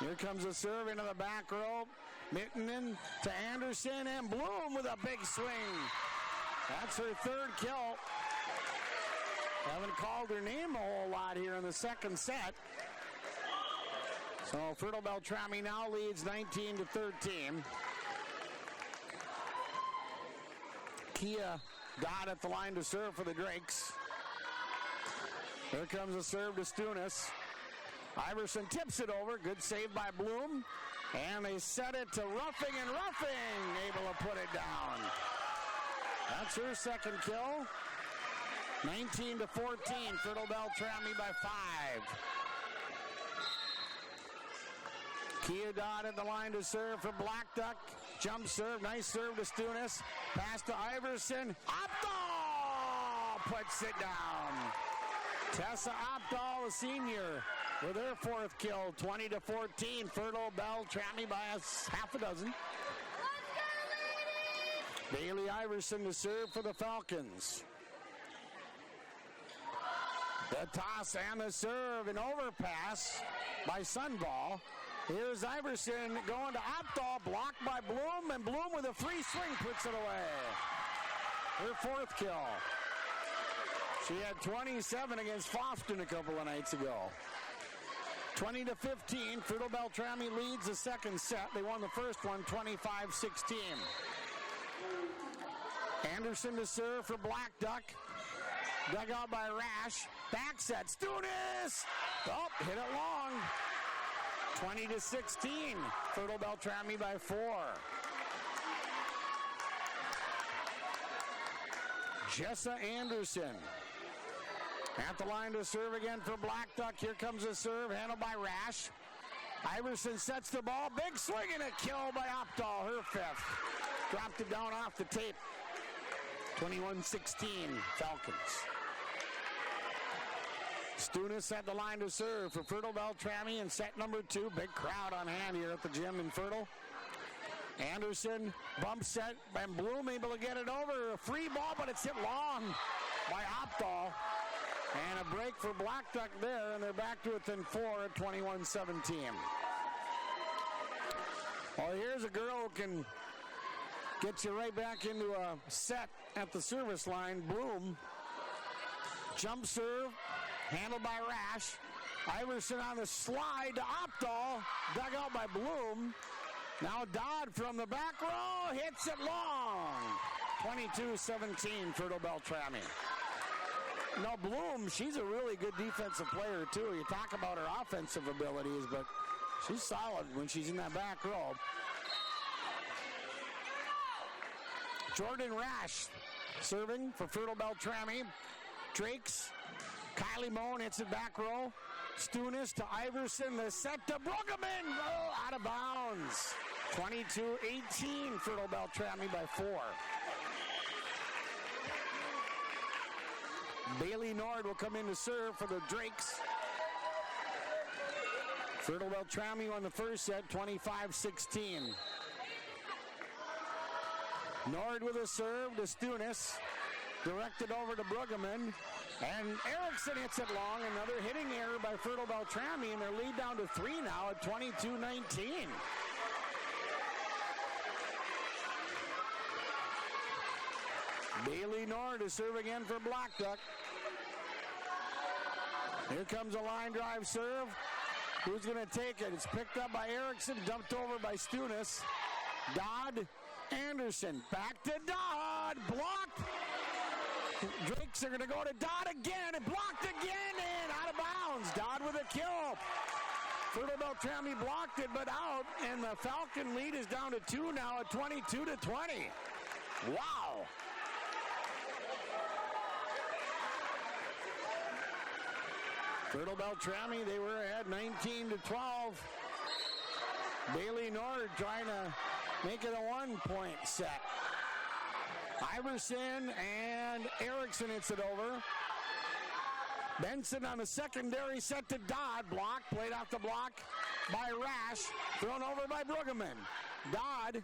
D: Here comes the serve into the back row. Mittenden to Anderson, and Bloom with a big swing. That's her third kill. Haven't called her name a whole lot here in the second set. So Fertile Beltrami now leads 19-13. Kia Dodd at the line to serve for the Drakes. Here comes a serve to Stunis. Iverson tips it over. Good save by Bloom. And they set it to Ruffing, and Ruffing able to put it down. That's her second kill. 19-14, Fertile Beltrami by 5. Kia Dodd at the line to serve for BLACKDUCK. Jump serve, nice serve to Stunis. Pass to Iverson. Opdahl puts it down. Tessa Opdahl, the senior, with her fourth kill. 20-14, Fertile Beltrami by half a dozen. Bailey Iverson to serve for the Falcons. The toss and the serve, an overpass by Sundball. Here's Iverson going to Opdahl, blocked by Bloom, and Bloom with a free swing puts it away. Her fourth kill. She had 27 against Fofton a couple of nights ago. 20-15, Fertile Beltrami leads the second set. They won the first one 25-16. Anderson to serve for BLACKDUCK. Dug out by Rash. Back set. Stunis! Oh, hit it long. 20-16. Fertile Beltrami by 4. Jessa Anderson at the line to serve again for BLACKDUCK. Here comes a serve handled by Rash. Iverson sets the ball. Big swing and a kill by Opdahl, her fifth. Dropped it down off the tape. 21-16 Falcons. Stunis at the line to serve for Fertile Beltrami in set number 2. Big crowd on hand here at the gym in Fertile. Anderson bump set, and Bloom able to get it over. A free ball, but it's hit long by Opdahl. And a break for Blackduck there, and they're back to within 4 at 21-17. Well, here's a girl who can get you right back into a set at the service line. Bloom. Jump serve, handled by Rash. Iverson on the slide to Opdahl, dug out by Bloom. Now Dodd from the back row, hits it long. 22-17 for Beltrami. Now Bloom, she's a really good defensive player too. You talk about her offensive abilities, but she's solid when she's in that back row. Jordan Rash serving for Fertile Beltrami. Drakes, Kylie Moan hits it back row. Stunis to Iverson, the set to Brueggemann. Oh, out of bounds. 22-18, Fertile Beltrami by 4. Bailey Nord will come in to serve for the Drakes. Fertile Beltrami won the first set, 25-16. Nord with a serve to Stunis. Directed over to Brueggemann. And Erickson hits it long. Another hitting error by Fertile Beltrami, and their lead down to 3 now at 22-19. Bailey Nord to serve again for Blackduck. Here comes a line drive serve. Who's going to take it? It's picked up by Erickson, dumped over by Stunis. Dodd, Anderson, back to Dodd, blocked. Drakes are going to go to Dodd again, and blocked again, and out of bounds. Dodd with a kill. Fertile Beltrami blocked it, but out, and the Falcon lead is down to 2 now at 22-20. Wow. Fertile Beltrami, they were ahead 19-12. Bailey Nord trying to make it a 1-point set. Iverson and Erickson hits it over. Benson on the secondary set to Dodd. Block, played off the block by Rash. Thrown over by Brueggemann. Dodd,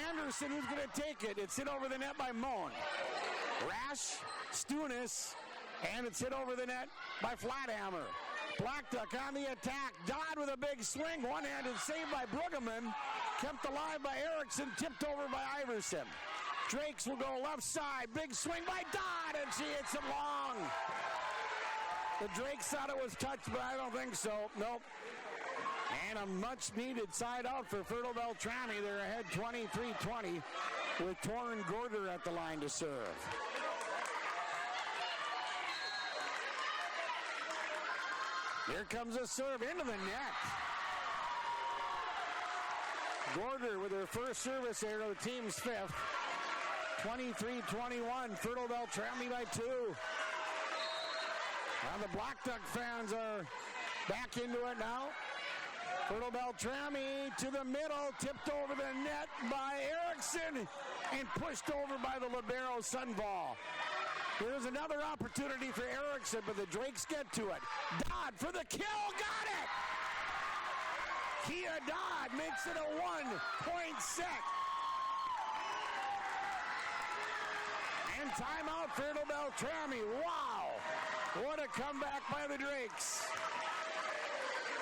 D: Anderson who's going to take it. It's hit over the net by Moan. Rash, Stunis, and it's hit over the net by Flathammer. Blackduck on the attack. Dodd with a big swing. One-handed save by Brueggemann. Kept alive by Erickson. Tipped over by Iverson. Drakes will go left side. Big swing by Dodd, and she hits it long. The Drakes thought it was touched, but I don't think so. Nope. And a much-needed side out for Fertile Beltrami. They're ahead 23-20 with Torrin Gorder at the line to serve. Here comes a serve into the net. Gorder with her first service error of the team's fifth. 23-21, Fertile Beltrami by 2. Now the Blackduck fans are back into it now. Fertile Beltrami to the middle, tipped over the net by Erickson and pushed over by the libero Sunval. There's another opportunity for Erickson, but the Drakes get to it. Dodd for the kill, got it! Kia Dodd makes it a 1-point set. And timeout, Fertile Beltrami. Wow! What a comeback by the Drakes.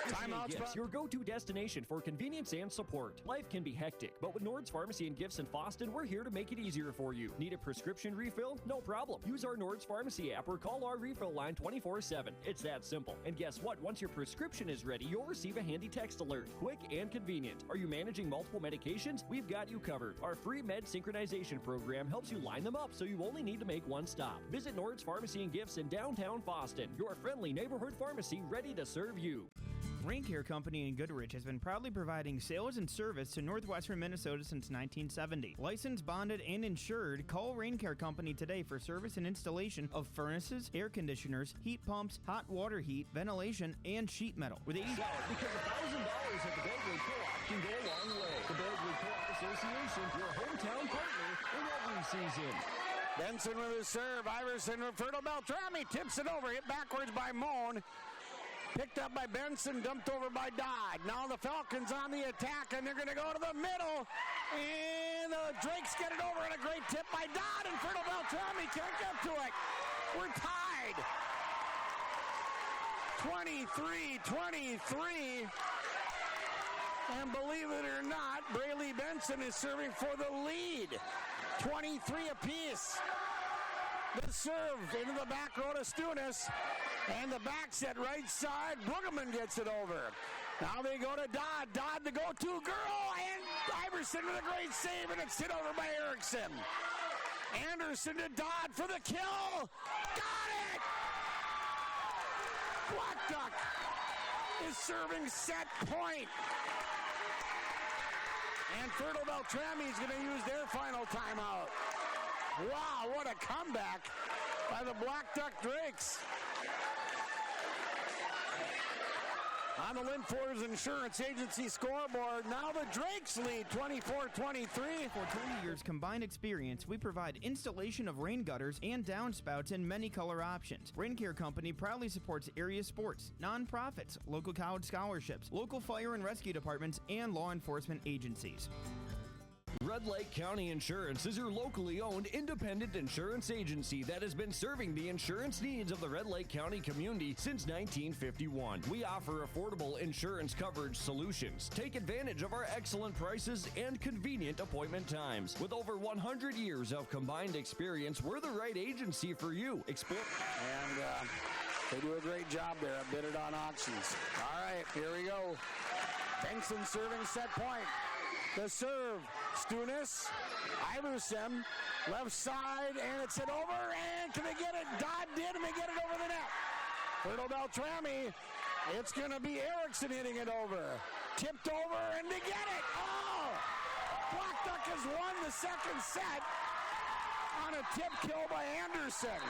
G: Pharmacy & Gifts, your go-to destination for convenience and support. Life can be hectic, but with Nord's Pharmacy & Gifts in Fosston, we're here to make it easier for you. Need a prescription refill? No problem. Use our Nord's Pharmacy app or call our refill line 24/7. It's that simple. And guess what? Once your prescription is ready, you'll receive a handy text alert. Quick and convenient. Are you managing multiple medications? We've got you covered. Our free med synchronization program helps you line them up so you only need to make one stop. Visit Nord's Pharmacy & Gifts in downtown Fosston, your friendly neighborhood pharmacy ready to serve you.
M: Rain Care Company in Goodrich has been proudly providing sales and service to northwestern Minnesota since 1970. Licensed, bonded, and insured, call Rain Care Company today for service and installation of furnaces, air conditioners, heat pumps, hot water heat, ventilation, and sheet metal. With
G: because $1,000 at the Belgrade Co-op can go a long way. The Belgrade Co-op Association, your hometown partner in every season.
D: Benson with his serve. Iverson with Fertile Beltrami tips it over. Hit backwards by Moan. Picked up by Benson, dumped over by Dodd. Now the Falcons on the attack, and they're going to go to the middle. And the Drakes get it over, and a great tip by Dodd, and Fertile Beltrami can't get to it. We're tied. 22-22 Fertile 23-23. And believe it or not, Braylee Benson is serving for the lead. 23 apiece. The serve into the back row to Stunis. And the back set right side. Brueggemann gets it over. Now they go to Dodd. Dodd the go-to girl. And Iverson with a great save. And it's hit over by Erickson. Anderson to Dodd for the kill. Got it! Blackduck is serving set point. And Fertile Beltrami is going to use their final timeout. Wow, what a comeback by the Blackduck Drakes. On the Linfors Insurance Agency scoreboard, now the Drakes lead 24-23.
M: For 20 years combined experience, we provide installation of rain gutters and downspouts in many color options. Rain Care Company proudly supports area sports, nonprofits, local college scholarships, local fire and rescue departments, and law enforcement agencies.
G: Red Lake County Insurance is your locally owned independent insurance agency that has been serving the insurance needs of the Red Lake County community since 1951. We offer affordable insurance coverage solutions. Take advantage of our excellent prices and convenient appointment times. With over 100 years of combined experience, we're the right agency for you.
D: And they do a great job there at Bid It on Auctions. All right, here we go. Benson serving set point. The serve, Stunis, Iverson, left side, and it's hit over, and can they get it? Dodd did, and they get it over the net. Fertile Beltrami, it's going to be Erickson hitting it over. Tipped over, and they get it. Oh! Blackduck has won the second set on a tip kill by Anderson.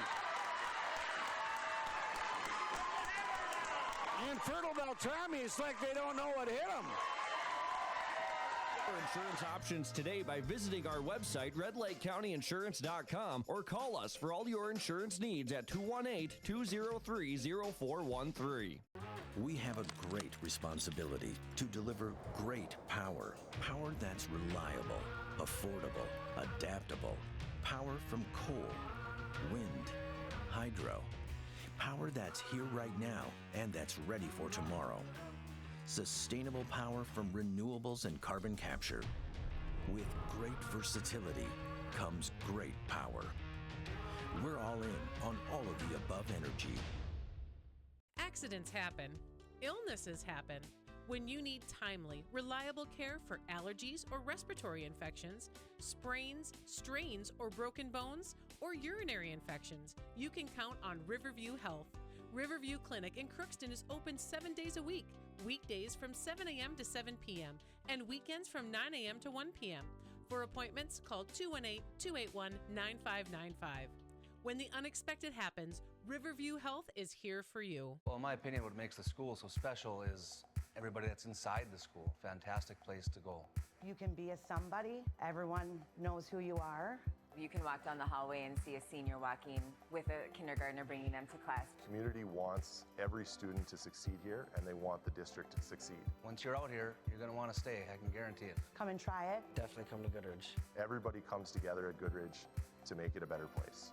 D: And Fertile Beltrami, it's like they don't know what hit him.
G: Insurance options today by visiting our website, redlakecountyinsurance.com, or call us for all your insurance needs at 218-203-0413.
N: We have a great responsibility to deliver great power. Power that's reliable, affordable, adaptable. Power from coal, wind, hydro. Power that's here right now and that's ready for tomorrow. Sustainable power from renewables and carbon capture. With great versatility comes great power. We're all in on all of the above energy.
O: Accidents happen. Illnesses happen. When you need timely, reliable care for allergies or respiratory infections, sprains, strains, or broken bones, or urinary infections, you can count on Riverview Health. Riverview Clinic in Crookston is open 7 days a week, weekdays from 7 a.m. to 7 p.m., and weekends from 9 a.m. to 1 p.m. For appointments, call 218-281-9595. When the unexpected happens, Riverview Health is here for you.
P: Well, in my opinion, what makes the school so special is everybody that's inside the school. Fantastic place to go.
Q: You can be a somebody. Everyone knows who you are.
R: You can walk down the hallway and see a senior walking with a kindergartner bringing them to class.
S: The community wants every student to succeed here, and they want the district to succeed.
P: Once you're out here, you're going to want to stay. I can guarantee it.
Q: Come and try it.
P: Definitely come to Goodrich.
S: Everybody comes together at Goodrich to make it a better place.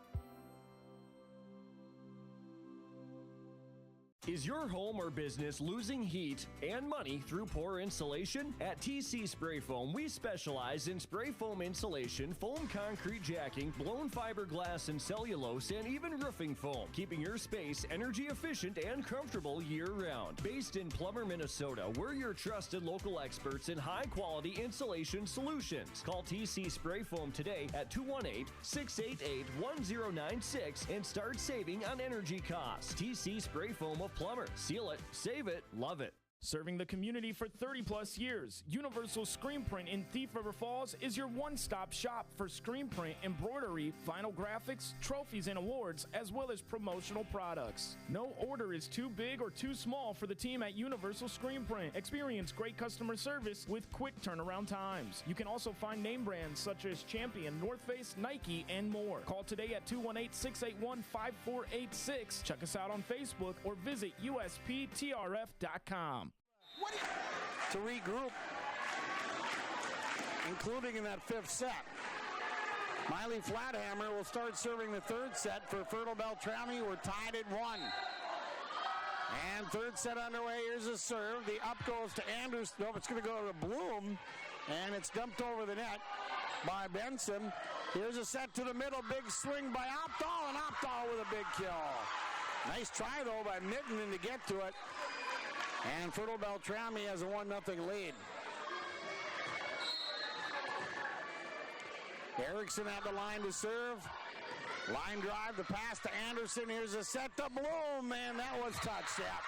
G: Is your home or business losing heat and money through poor insulation? At TC Spray Foam, we specialize in spray foam insulation, foam concrete jacking, blown fiberglass and cellulose, and even roofing foam, keeping your space energy efficient and comfortable year-round. Based in Plummer, Minnesota, we're your trusted local experts in high-quality insulation solutions. Call TC Spray Foam today at 218-688-1096 and start saving on energy costs. TC Spray Foam of Plummer. Seal it, save it, love it.
A: Serving the community for 30-plus years, Universal Screen Print in Thief River Falls is your one-stop shop for screen print, embroidery, vinyl graphics, trophies, and awards, as well as promotional products. No order is too big or too small for the team at Universal Screen Print. Experience great customer service with quick turnaround times. You can also find name brands such as Champion, North Face, Nike, and more. Call today at 218-681-5486. Check us out on Facebook or visit usptrf.com.
D: To regroup, including in that fifth set. Miley Flathammer will start serving the third set for Fertile Beltrami. We're tied at 1. And third set underway. Here's a serve. The up goes to Anderson. Nope, it's going to go to Bloom. And it's dumped over the net by Benson. Here's a set to the middle. Big swing by Opdahl. And Opdahl with a big kill. Nice try, though, by Midden to get to it. And Fertile Beltrami has a 1-0 lead. Erickson at the line to serve. Line drive, the pass to Anderson. Here's a set to Bloom, and that was touched, yeah.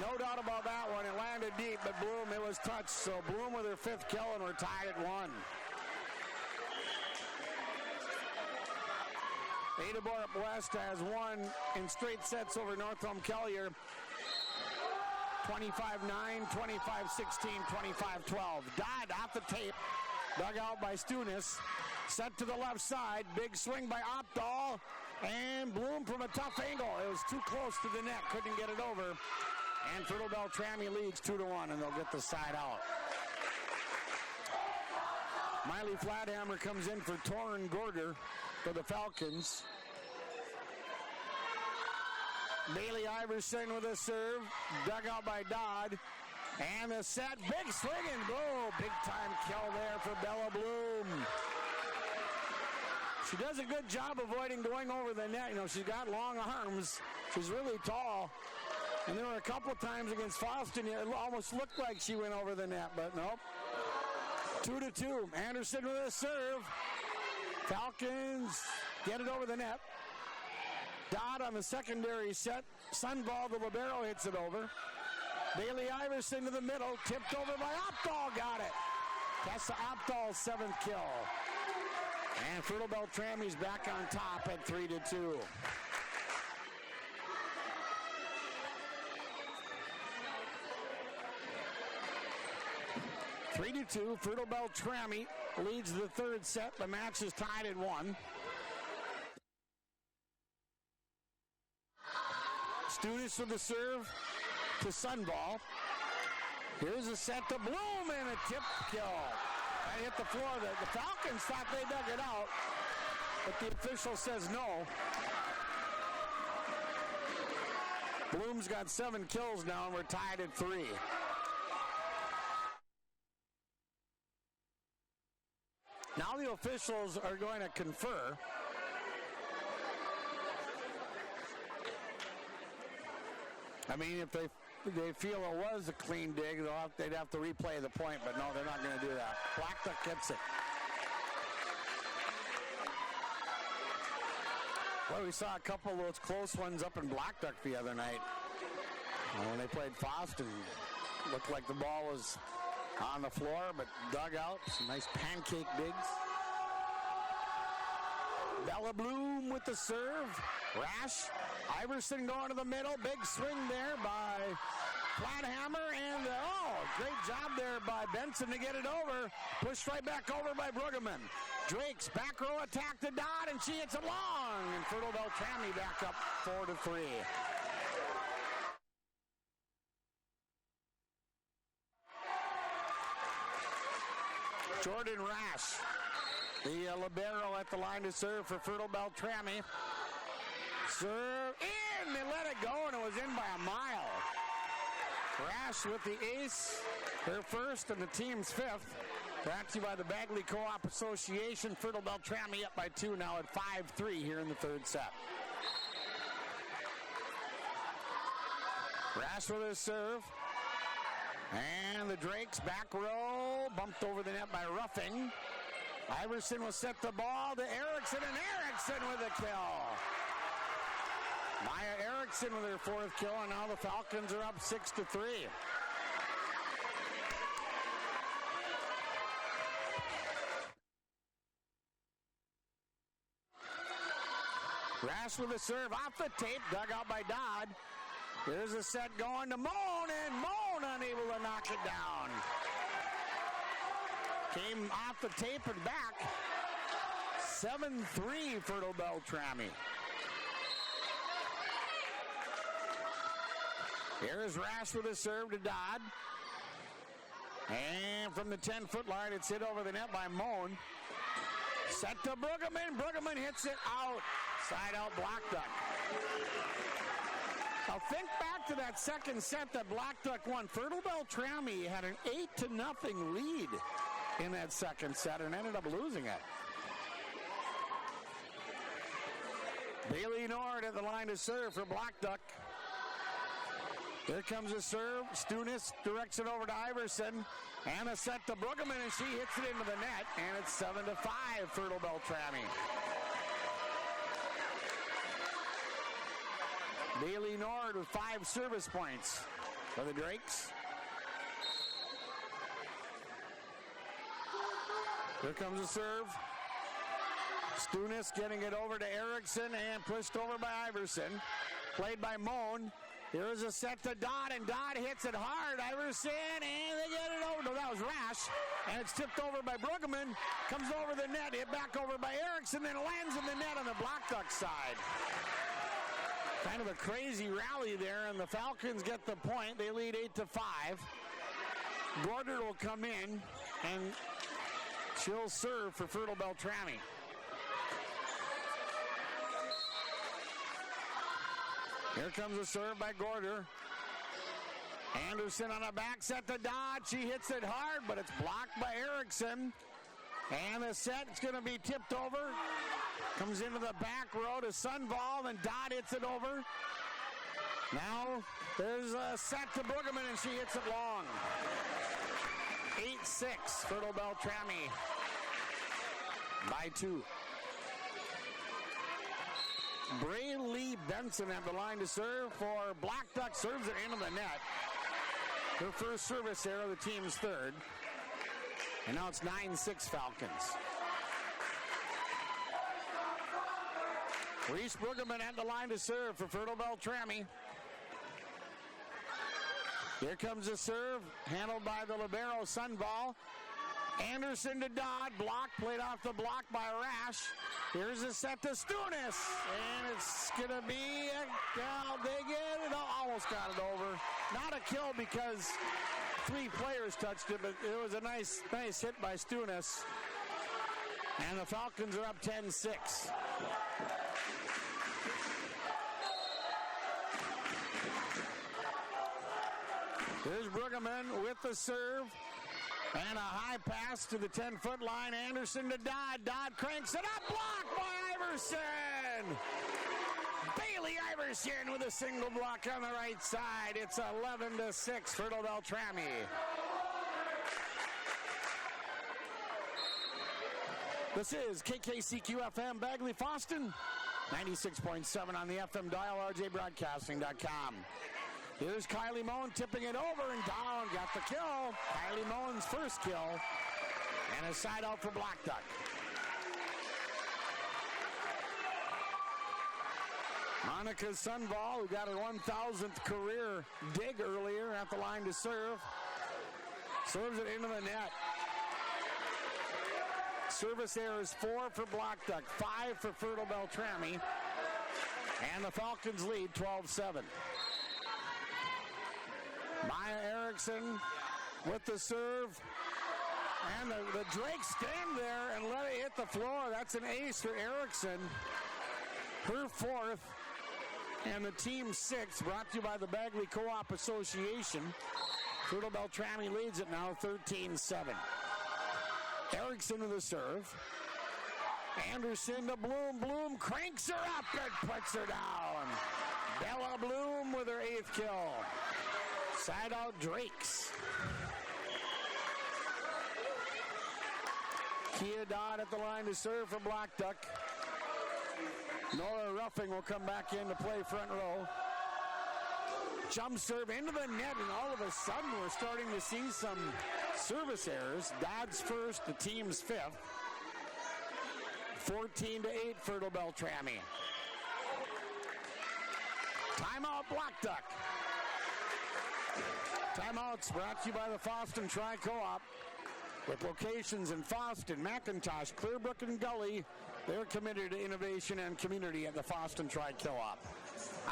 D: No doubt about that one. It landed deep, but Bloom, it was touched. So Bloom with her 5th kill, and we're tied at 1. Adaborp West has won in straight sets over Northome Kellier. 25-9, 25-16, 25-12. Dodd off the tape. Dug out by Stunis. Set to the left side. Big swing by Opdahl. And Bloom from a tough angle. It was too close to the net. Couldn't get it over. And Fertile Beltrami leads 2-1, and they'll get the side out. Miley Flathammer comes in for Torrin Gorder for the Falcons. Bailey Iverson with a serve. Dug out by Dodd. And the set. Big swing and blow. Big time kill there for Bella Bloom. She does a good job avoiding going over the net. You know, she's got long arms. She's really tall. And there were a couple times against Foston, it almost looked like she went over the net, but nope. 2-2. Anderson with a serve. Falcons get it over the net. Dodd on the secondary set. Sunball, the libero, hits it over. Bailey Iverson to the middle. Tipped over by Opdahl. Got it. Tessa Opdahl's 7th kill. And Fertile Beltrami's back on top at 3-2. Fertile Beltrami leads the third set. The match is tied at 1. Stunis with the serve to Sunball. Here's a set to Bloom and a tip kill. That hit the floor. The Falcons thought they dug it out, but the official says no. Bloom's got 7 kills now, and we're tied at 3. Now the officials are going to confer. I mean, if they feel it was a clean dig, they'd have to replay the point, but no, they're not going to do that. BLACKDUCK gets it. Well, we saw a couple of those close ones up in BLACKDUCK the other night. When they played Foston, looked like the ball was on the floor, but dug out. Some nice pancake digs. Bella Bloom with the serve. Rash. Iverson going to the middle. Big swing there by Flathammer. And, great job there by Benson to get it over. Pushed right back over by Brueggemann. Drake's back row attack to Dodd, and she hits it long. And Fertile Beltrami back up 4-3. Jordan Rash, the libero at the line to serve for Fertile Beltrami. Serve in, they let it go, and it was in by a mile. Rash with the ace, her first and the team's 5th. Brought to you by the Bagley Co-op Association. Fertile Beltrami up by 2 now at 5-3 here in the third set. Rash with his serve. And the Drakes back row, bumped over the net by Ruffing. Iverson will set the ball to Erickson, and Erickson with a kill. Maya Erickson with her 4th kill, and now the Falcons are up 6-3. Rash with a serve off the tape, dug out by Dodd. Here's a set going to Moan, and Moan unable to knock it down. Came off the tape and back. 7-3 Fertile Beltrami. Here's Rash with a serve to Dodd. And from the 10-foot line, it's hit over the net by Moan. Set to Brueggemann. Brueggemann hits it out. Side out BLACKDUCK. Now think back to that second set that BLACKDUCK won. Fertile Beltrami had an 8-0 lead in that second set and ended up losing it. Bailey Nord at the line to serve for BLACKDUCK. Here comes the serve. Stunis directs it over to Iverson. And a set to Bruggeman, and she hits it into the net. And it's 7-5, Fertile Beltrami. Bailey Nord with 5 service points for the Drakes. Here comes the serve. Stunis getting it over to Erickson and pushed over by Iverson. Played by Moan. Here's a set to Dodd, and Dodd hits it hard. Iverson, and they get it over. No, that was Rash. And it's tipped over by Bruggeman. Comes over the net, hit back over by Erickson, then lands in the net on the BLACKDUCK side. Kind of a crazy rally there, and the Falcons get the point. They lead 8-5. Gordon will come in, and she'll serve for Fertile Beltrami. Here comes a serve by Gorder. Anderson on a back set to Dodd. She hits it hard, but it's blocked by Erickson. And the set is going to be tipped over. Comes into the back row to Sunval, and Dodd hits it over. Now there's a set to Bruggeman, and she hits it long. 8-6, Fertile Beltrami by 2. Braylee Benson at the line to serve for BLACKDUCK. Serves it into the net. Her first service error, the team's third. And now it's 9-6 Falcons. Reese Bruggeman at the line to serve for Fertile Beltrami. Here comes the serve, handled by the libero Sunval. Anderson to Dodd, block, played off the block by Rash. Here's a set to Stunis, and it's going to be they get it, almost got it over. Not a kill because 3 players touched it, but it was a nice hit by Stunis. And the Falcons are up 10-6. Here's Bruggeman with the serve. And a high pass to the 10-foot line. Anderson to Dodd. Dodd cranks it up. Blocked by Iverson. Bailey Iverson with a single block on the right side. It's 11-6, Fertile Beltrami. This is KKCQ-FM Bagley Foston. 96.7 on the FM dial, rjbroadcasting.com. Here's Kylie Moen tipping it over and down. Got the kill. Kylie Moen's first kill. And a side out for BLACKDUCK. Monica Sunval, who got her 1,000th career dig earlier at the line to serve. Serves it into the net. Service errors 4 for BLACKDUCK, 5 for Fertile Beltrami. And the Falcons lead 12-7. Maya Erickson with the serve. And the Drakes stand there and let it hit the floor. That's an ace for Erickson. Her 4th. And the team 6, brought to you by the Bagley Co-op Association. Fertile Beltrami leads it now 13-7. Erickson with the serve. Anderson to Bloom. Bloom cranks her up and puts her down. Bella Bloom with her 8th kill. Side out Drakes. Kia Dodd at the line to serve for BLACKDUCK. Nora Ruffing will come back in to play front row. Jump serve into the net, and all of a sudden we're starting to see some service errors. Dodd's first, the team's 5th. 14-8, Fertile Beltrami. Timeout, BLACKDUCK. Timeouts brought to you by the Foston Tri-Co-op. With locations in Foston, McIntosh, Clearbrook, and Gully, they're committed to innovation and community at the Foston Tri-Co-op.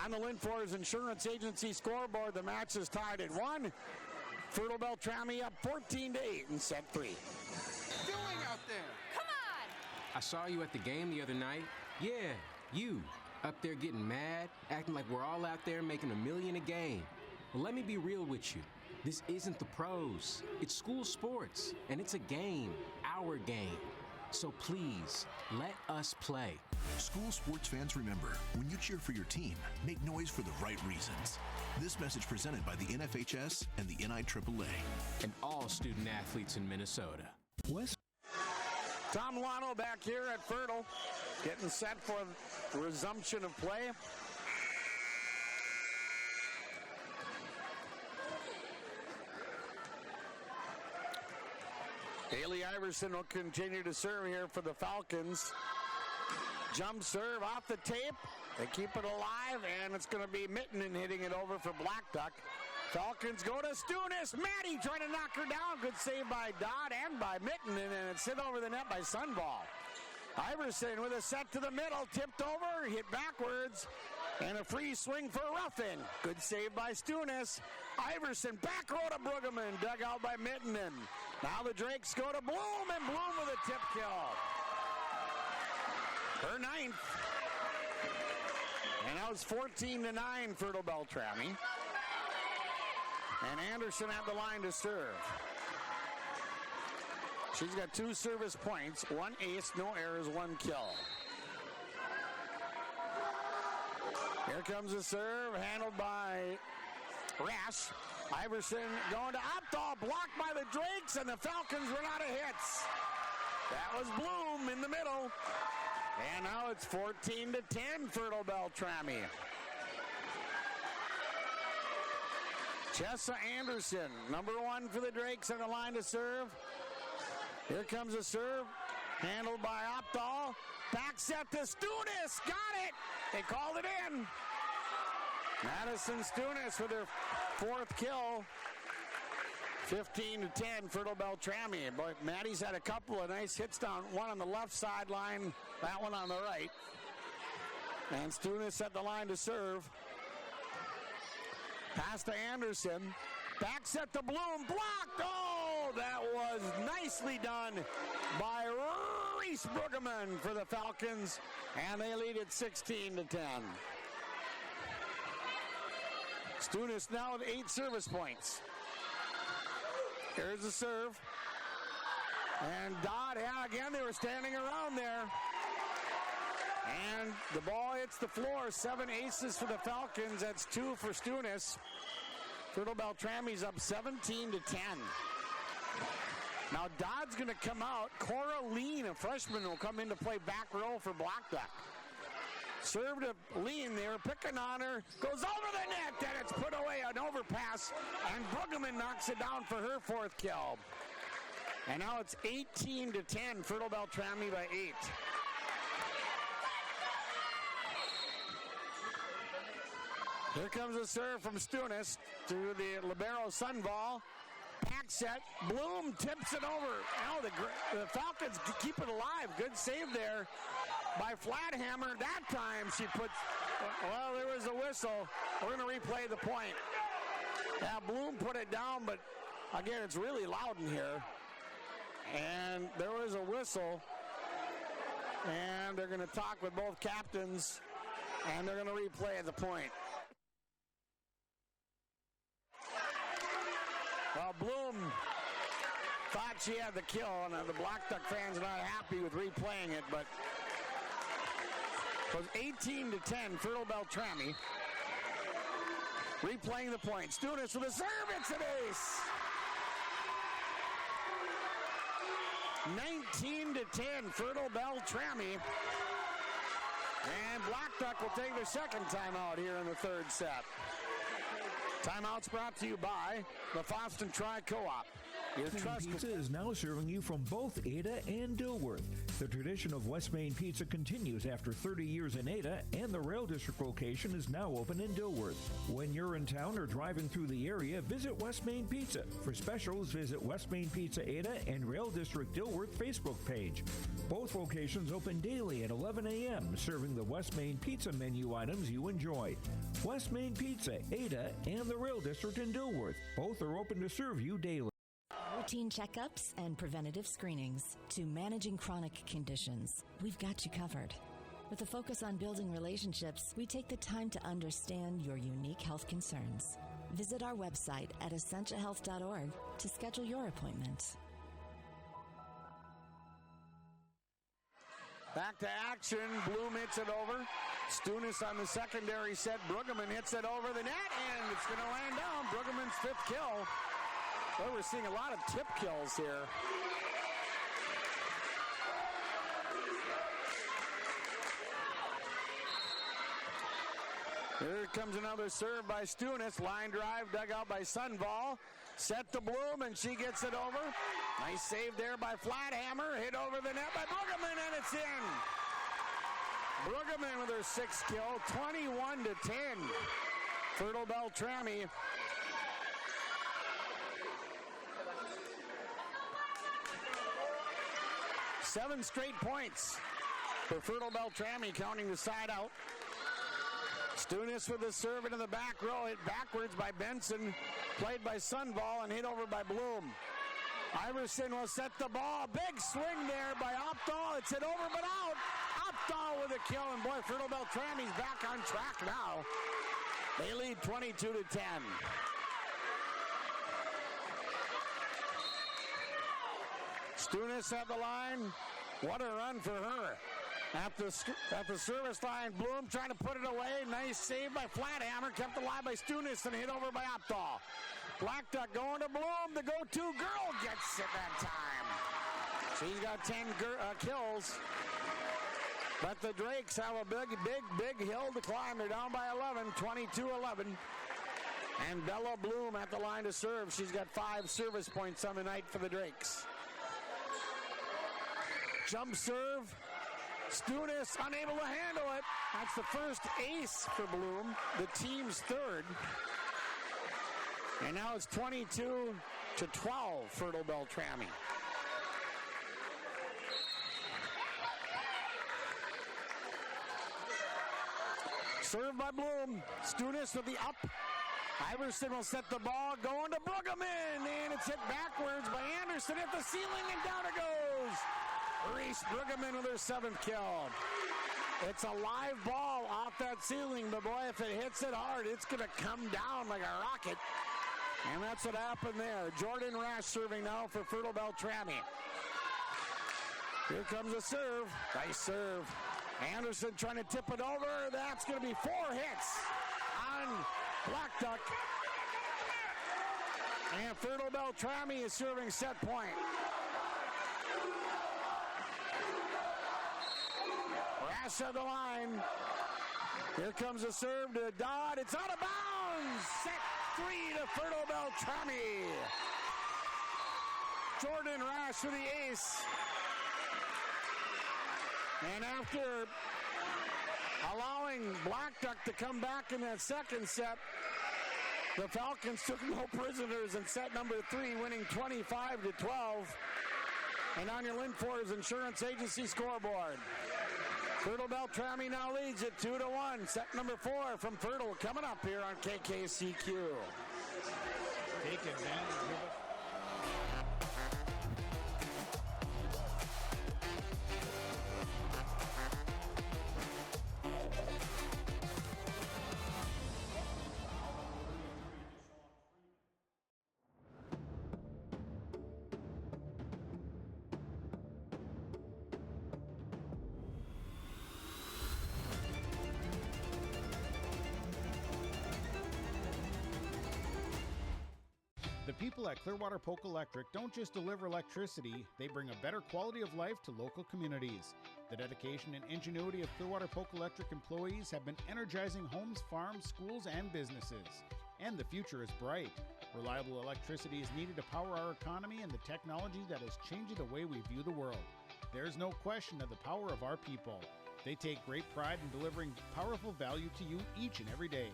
D: On the Linfors Insurance Agency scoreboard, the match is tied at 1. Fertile Beltrami up 14-8 in set 3.
T: Doing out there?
U: Come on!
T: I saw you at the game the other night. Yeah, you. Up there getting mad, acting like we're all out there making $1 million a game. Well, let me be real with you. This isn't the pros. It's school sports, and it's a game, our game. So please, let us play.
K: School sports fans, remember, when you cheer for your team, make noise for the right reasons. This message presented by the NFHS and the NIAAA.
T: And all student athletes in Minnesota.
D: Tom Luano back here at Fertile, getting set for resumption of play. Haley Iverson will continue to serve here for the Falcons. Jump serve off the tape. They keep it alive, and it's going to be Mittenen hitting it over for Blackduck. Falcons go to Stunis. Maddie trying to knock her down. Good save by Dodd and by Mittenen, and it's hit over the net by Sunball. Iverson with a set to the middle, tipped over, hit backwards, and a free swing for a roughing. Good save by Stunis. Iverson back row to Brueggemann, dug out by Mittenen. Now the Drakes go to Bloom, and Bloom with a tip kill. Her ninth. And now it's 14-9 Fertile Beltrami. And Anderson at the line to serve. She's got 2 service points, 1 ace, no errors, 1 kill. Here comes the serve, handled by Rash. Iverson going to Opdahl, blocked by the Drakes, and the Falcons run out of hits. That was Bloom in the middle. And now it's 14-10 Fertile Beltrami. Chessa Anderson, number 1 for the Drakes on the line to serve. Here comes a serve, handled by Opdahl. Back set to Stunis, got it! They called it in. Madison Stunis with her 4th kill. 15-10 Fertile Beltrami. But Maddie's had a couple of nice hits down, one on the left sideline, that one on the right. And Stunis at the line to serve. Pass to Anderson. Back set to Bloom. Blocked. Oh, that was nicely done by Reese Brueggemann for the Falcons. And they lead it 16-10. Stunis now with 8 service points. Here's the serve. And Dodd, again, they were standing around there. And the ball hits the floor. 7 aces for the Falcons. That's 2 for Stunis. Fertile Beltrami's up 17-10. Now Dodd's going to come out. Cora Lean, a freshman, will come in to play back row for Blackduck. Serve to Lean, they were picking on her. Goes over the net, and it's put away, an overpass. And Brueggemann knocks it down for her 4th kill. And now it's 18-10, Fertile Beltrami by 8. Here comes a serve from Stunis to the libero Sunball. Back set. Bloom tips it over. Now the Falcons keep it alive. Good save there by Flathammer. That time she puts, well, there was a whistle. We're going to replay the point. Yeah, Bloom put it down, but again, it's really loud in here. And there was a whistle. And they're going to talk with both captains. And they're going to replay the point. Well, Bloom thought she had the kill, and the Blackduck fans are not happy with replaying it, but it was 18-10, Fertile Beltrami. Replaying the point. Stunis with a serve, it's an ace! 19-10, Fertile Beltrami. And Blackduck will take their second timeout here in the 3rd set. Timeouts brought to you by the Foston Tri-Co-op.
U: Pizza is now serving you from both Ada and Dilworth. The tradition of West Main Pizza continues after 30 years in Ada, and the Rail District location is now open in Dilworth. When you're in town or driving through the area, visit West Main Pizza. For specials, visit West Main Pizza Ada and Rail District Dilworth Facebook page. Both locations open daily at 11 a.m., serving the West Main Pizza menu items you enjoy. West Main Pizza, Ada, and the Rail District in Dilworth. Both are open to serve you daily.
V: Routine checkups and preventative screenings to managing chronic conditions. We've got you covered. With a focus on building relationships, we take the time to understand your unique health concerns. Visit our website at essentialhealth.org to schedule your appointment.
D: Back to action. Bloom hits it over. Stunis on the secondary set. Brueggemann hits it over the net, and it's going to land down. Brueggemann's 5th kill. Well, we're seeing a lot of tip kills here. Here comes another serve by Stunis. Line drive dug out by Sundvall. Set to Bloom, and she gets it over. Nice save there by Flathammer. Hit over the net by Brueggemann, and it's in. Brueggemann with her 6th kill, 21-10. Fertile Beltrami. Seven straight points for Fertile Beltrami, counting the side out. Stunis with the serve into the back row, hit backwards by Benson, played by Sundvall and hit over by Bloom. Iverson will set the ball, big swing there by Opdahl. It's hit over but out. Opdahl with a kill, and boy, Fertile Beltrami's back on track now. They lead 22-10. Stunis at the line. What a run for her. At the service line, Bloom trying to put it away. Nice save by Flathammer. Kept alive by Stunis and hit over by Opdahl. BLACKDUCK going to Bloom. The go-to girl gets it that time. She's got 10 kills. But the Drakes have a big hill to climb. They're down by 11, 22-11. And Bella Bloom at the line to serve. She's got 5 service points on the night for the Drakes. Jump serve. Stunis unable to handle it. That's the first ace for Bloom, the team's 3rd. And now it's 22-12, Fertile Beltrami. Served by Bloom. Stunis with the up. Iverson will set the ball, going to Brueggemann, and it's hit backwards by Anderson at the ceiling, and down it goes. Reese Brueggemann with her 7th kill. It's a live ball off that ceiling, but boy, if it hits it hard, it's going to come down like a rocket. And that's what happened there. Jordan Rash serving now for Fertile Beltrami. Here comes a serve. Nice serve. Anderson trying to tip it over. That's going to be 4 hits on BLACKDUCK. And Fertile Beltrami is serving set point. Rash at the line. Here comes a serve to Dodd. It's out of bounds. Set 3 to Fertile Beltrami. Jordan Rash with the ace. And after allowing BLACKDUCK to come back in that second set, the Falcons took no prisoners in set number 3, winning 25-12. And on your Linfors Insurance Agency scoreboard, Fertile Beltrami now leads it 2-1. Set number 4 from Fertile coming up here on KKCQ.
E: Take advantage of it. The people at Clearwater Polk Electric don't just deliver electricity, they bring a better quality of life to local communities. The dedication and ingenuity of Clearwater Polk Electric employees have been energizing homes, farms, schools, and businesses. And the future is bright. Reliable electricity is needed to power our economy and the technology that is changing the way we view the world. There's no question of the power of our people. They take great pride in delivering powerful value to you each and every day.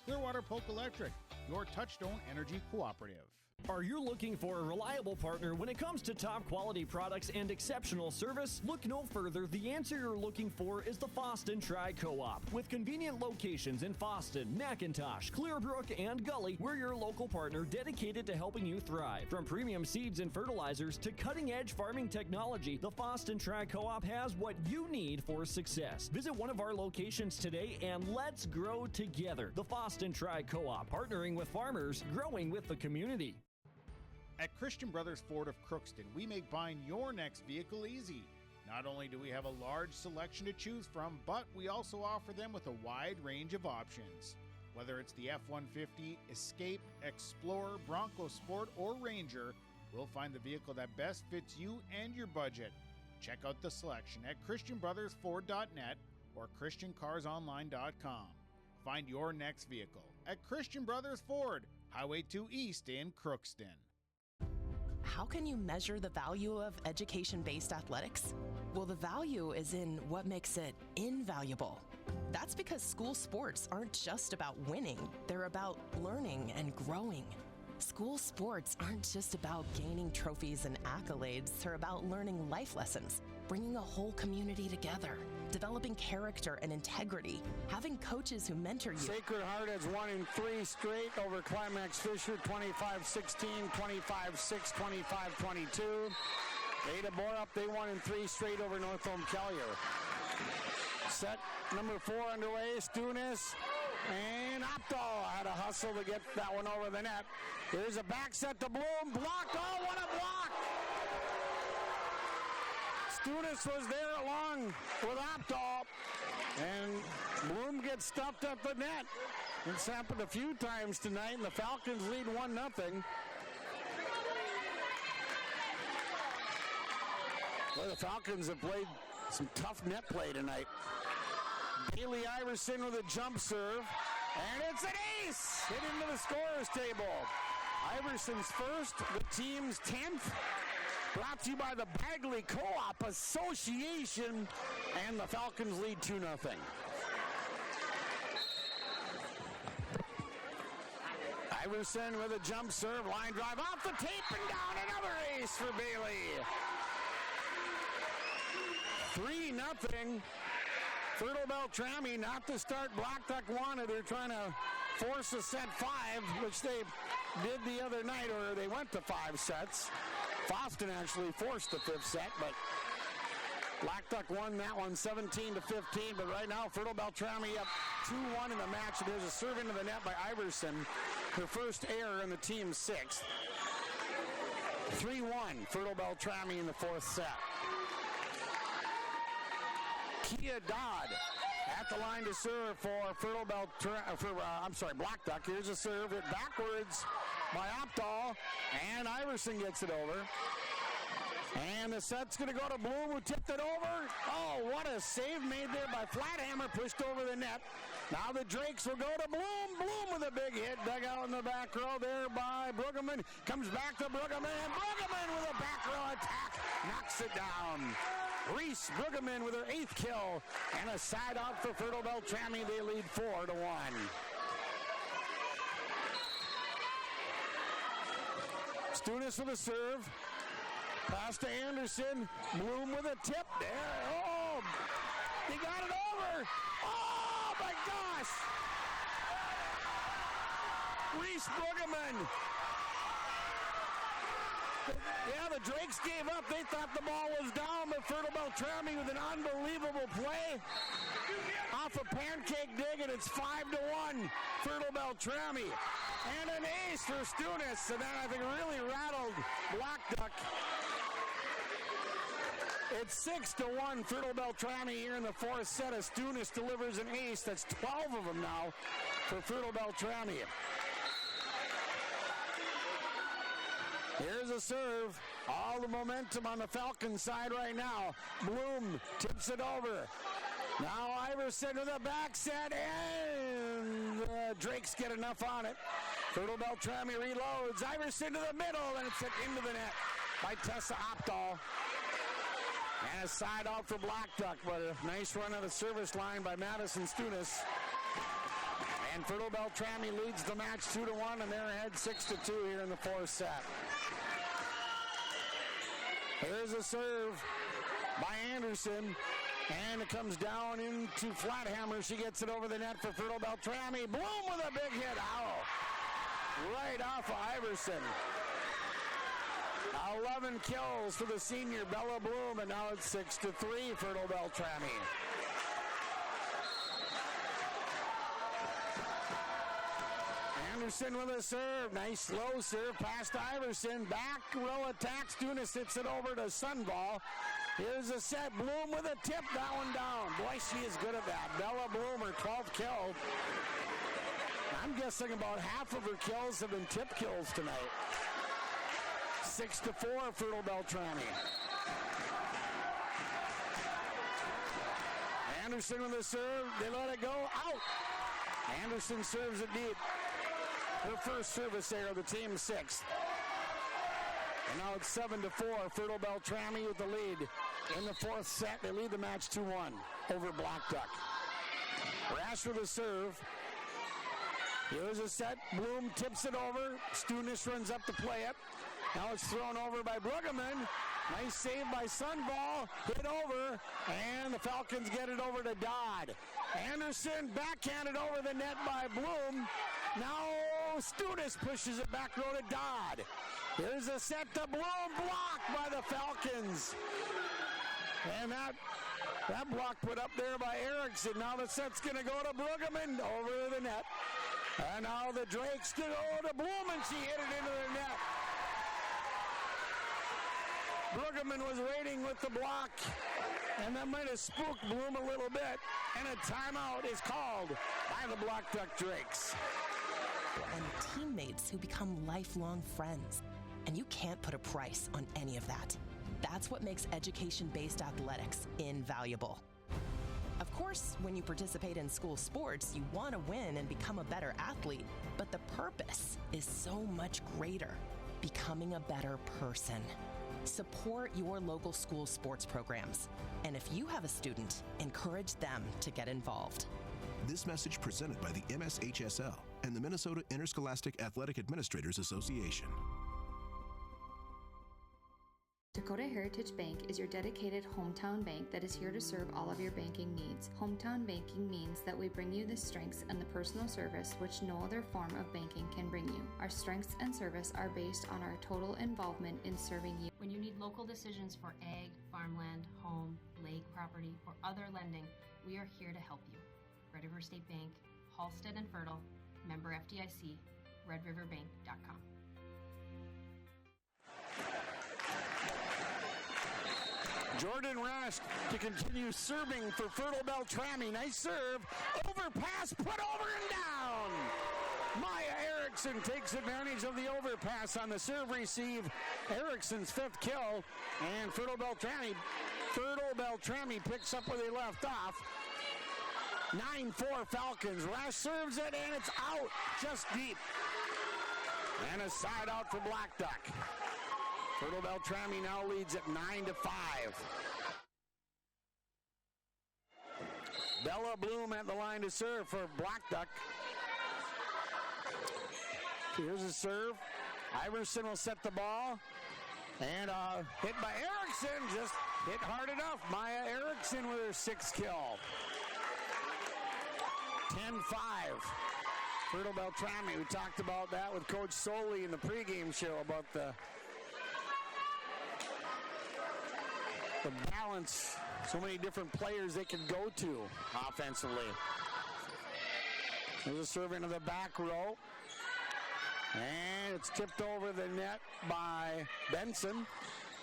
E: Clearwater Polk Electric, your Touchstone Energy Cooperative.
G: Are you looking for a reliable partner when it comes to top quality products and exceptional service? Look no further. The answer you're looking for is the Foston Tri-Co-op. With convenient locations in Foston, McIntosh, Clearbrook, and Gully, we're your local partner dedicated to helping you thrive. From premium seeds and fertilizers to cutting-edge farming technology, the Foston Tri-Co-op has what you need for success. Visit one of our locations today and let's grow together. The Foston Tri-Co-op, partnering with farmers, growing with the community.
E: At Christian Brothers Ford of Crookston, we make buying your next vehicle easy. Not only do we have a large selection to choose from, but we also offer them with a wide range of options. Whether it's the F-150, Escape, Explorer, Bronco Sport, or Ranger, we'll find the vehicle that best fits you and your budget. Check out the selection at ChristianBrothersFord.net or ChristianCarsOnline.com. Find your next vehicle at Christian Brothers Ford, Highway 2 East in Crookston.
B: How can you measure the value of education-based athletics? Well, the value is in what makes it invaluable. That's because school sports aren't just about winning, they're about learning and growing. School sports aren't just about gaining trophies and accolades, they're about learning life lessons, bringing a whole community together, developing character and integrity, having coaches who mentor you.
D: Sacred Heart has won in 3 straight over Climax Fisher, 25-16, 25-6, 25-22. Ada Borup, they won in 3 straight over North Collier. Set number 4 underway, Stunis. And Opdahl had a hustle to get that one over the net. Here's a back set to Bloom. Blocked. Oh, what a block! Stunis was there along with Opdahl. And Bloom gets stuffed at the net. It's happened a few times tonight, and the Falcons lead 1-0. Well, the Falcons have played some tough net play tonight. Bailey Iverson with a jump serve, and it's an ace! Hit into the scorer's table. Iverson's first, the team's 10th. Brought to you by the Bagley Co-op Association, and the Falcons lead 2-0. Iverson with a jump serve, line drive off the tape and down, another ace for Bailey. 3-0. Fertile Beltrami not to start Blackduck wanted. They're trying to force a set 5, which they did the other night, or they went to 5 sets. Foston actually forced the 5th set, but Blackduck won that one 17-15. But right now, Fertile Beltrami up 2-1 in the match. There's a serve into the net by Iverson, her first error in the team's 6th. 3-1, Fertile Beltrami in the 4th set. Kia Dodd at the line to serve for Blackduck. Here's a serve hit backwards by Opdahl, and Iverson gets it over. And the set's going to go to Bloom, who tipped it over. Oh, what a save made there by Flathammer, pushed over the net. Now the Drakes will go to Bloom. Bloom with a big hit, dug out in the back row there by Brueggemann. Comes back to Brueggemann, and Brueggemann with a back row attack knocks it down. Reese Brueggemann with her 8th kill, and a side out for Fertile Beltrami. They lead 4-1. Stunis with a serve. Pass to Anderson. Bloom with a tip there. Oh, he got it over. Oh, my gosh. Reese Brueggemann. Yeah, the Drakes gave up. They thought the ball was down, but Fertile Beltrami with an unbelievable play off a pancake dig, and it's 5-1. Fertile Beltrami. And an ace for Stunis, and that I think really rattled Blackduck. It's 6-1, Fertile Beltrami here in the 4th set. As Stunis delivers an ace. That's 12 of them now for Fertile Beltrami. Here's a serve. All the momentum on the Falcon side right now. Bloom tips it over. Now Iverson with a back set, and the Drakes get enough on it. Fertile Beltrami reloads. Iverson to the middle, and it's hit into the net by Tessa Opdahl. And a side out for Blackduck, but a nice run on the service line by Madison Stunis. And Fertile Beltrami leads the match 2-1, and they're ahead 6-2 here in the fourth set. There's a serve by Anderson, and it comes down into Flathammer. She gets it over the net for Fertile Beltrami. Bloom with a big hit. Ow. Right off of Iverson. 11 kills for the senior Bella Bloom, and now it's 6-3 Fertile Beltrami. Anderson with a serve. Nice slow serve past Iverson. Back row attacks. Dunas hits it over to Sunball. Here's a set. Bloom with a tip. That one down. Boy, she is good at that. Bella Bloom, her 12th kill. I'm guessing about half of her kills have been tip kills tonight. 6-4 Fertile Beltrami. Anderson with a serve. They let it go. Out. Anderson serves it deep. Her first service there of the team, 6th. And now it's 7-4. Fertile Beltrami with the lead. In the fourth set, they lead the match 2-1 over Blackduck. Rash with a serve. Here's a set. Bloom tips it over. Stunis runs up to play it. Now it's thrown over by Bruggeman. Nice save by Sunball. Hit over. And the Falcons get it over to Dodd. Anderson backhanded over the net by Bloom. Now Stunis pushes it back row to Dodd. Here's a set to Bloom. Blocked by the Falcons. And that block put up there by Erickson. Now the set's going to go to Bruggeman over the net. And now the Drakes go to Bloom, and she hit it into the net. Bruggeman was waiting with the block, and that might have spooked Bloom a little bit. And a timeout is called by the Blackduck Drakes.
B: And teammates who become lifelong friends. And you can't put a price on any of that. That's what makes education-based athletics invaluable. Of course, when you participate in school sports, you want to win and become a better athlete. But the purpose is so much greater, becoming a better person. Support your local school sports programs. And if you have a student, encourage them to get involved.
K: This message presented by the MSHSL and the Minnesota Interscholastic Athletic Administrators Association.
C: Dakota Heritage Bank is your dedicated hometown bank that is here to serve all of your banking needs. Hometown banking means that we bring you the strengths and the personal service which no other form of banking can bring you. Our strengths and service are based on our total involvement in serving you.
H: When you need local decisions for ag, farmland, home, lake property, or other lending, we are here to help you. Red River State Bank, Halstead and Fertile, member FDIC, redriverbank.com.
D: Jordan Rash to continue serving for Fertile Beltrami. Nice serve. Overpass, put over and down. Maya Erickson takes advantage of the overpass on the serve receive. Erickson's 5th kill. And Fertile Beltrami picks up where they left off. 9-4 Falcons. Rash serves it, and it's out just deep. And a side out for Blackduck. Fertile Beltrami now leads at 9-5. Bella Bloom at the line to serve for Blackduck. Here's a serve. Iverson will set the ball. And hit by Erickson. Just hit hard enough. Maya Erickson with her 6th kill. 10-5. Fertile Beltrami. We talked about that with Coach Soley in the pregame show about the balance, so many different players they can go to offensively. There's a serve into the back row. And it's tipped over the net by Benson.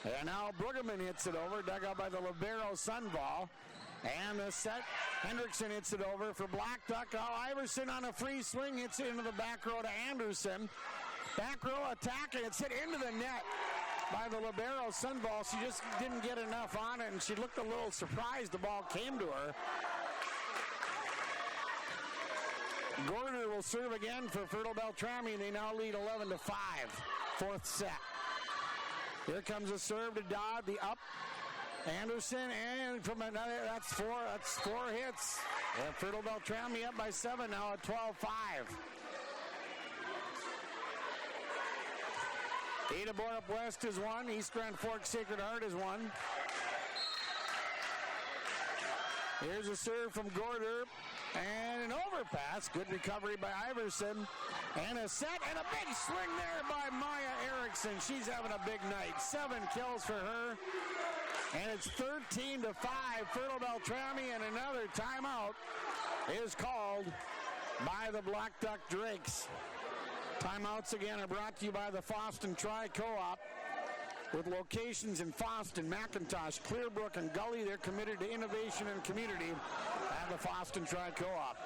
D: And now Bruggeman hits it over, dug out by the libero Sunball. And the set, Hendrickson hits it over for Blackduck. Oh, Iverson on a free swing hits it into the back row to Anderson. Back row attack, and it's hit into the net by the libero Sunball. She just didn't get enough on it, and she looked a little surprised the ball came to her. Gordner will serve again for Fertile Beltrami, and they now lead 11-5. 4th set. Here comes a serve to Dodd, the up. Anderson, and from another, that's four hits. And Fertile Beltrami up by 7 now at 12-5. Ada Borup West is 1. East Grand Forks Sacred Heart is 1. Here's a serve from Gorder. And an overpass. Good recovery by Iverson. And a set and a big swing there by Maya Erickson. She's having a big night. 7 kills for her. And it's 13-5. Fertile Beltrami, and another timeout is called by the Blackduck Drakes. Timeouts again are brought to you by the Fosston Tri-Co-op. With locations in Fosston, McIntosh, Clearbrook, and Gully, they're committed to innovation and community at the Fosston Tri-Co-op.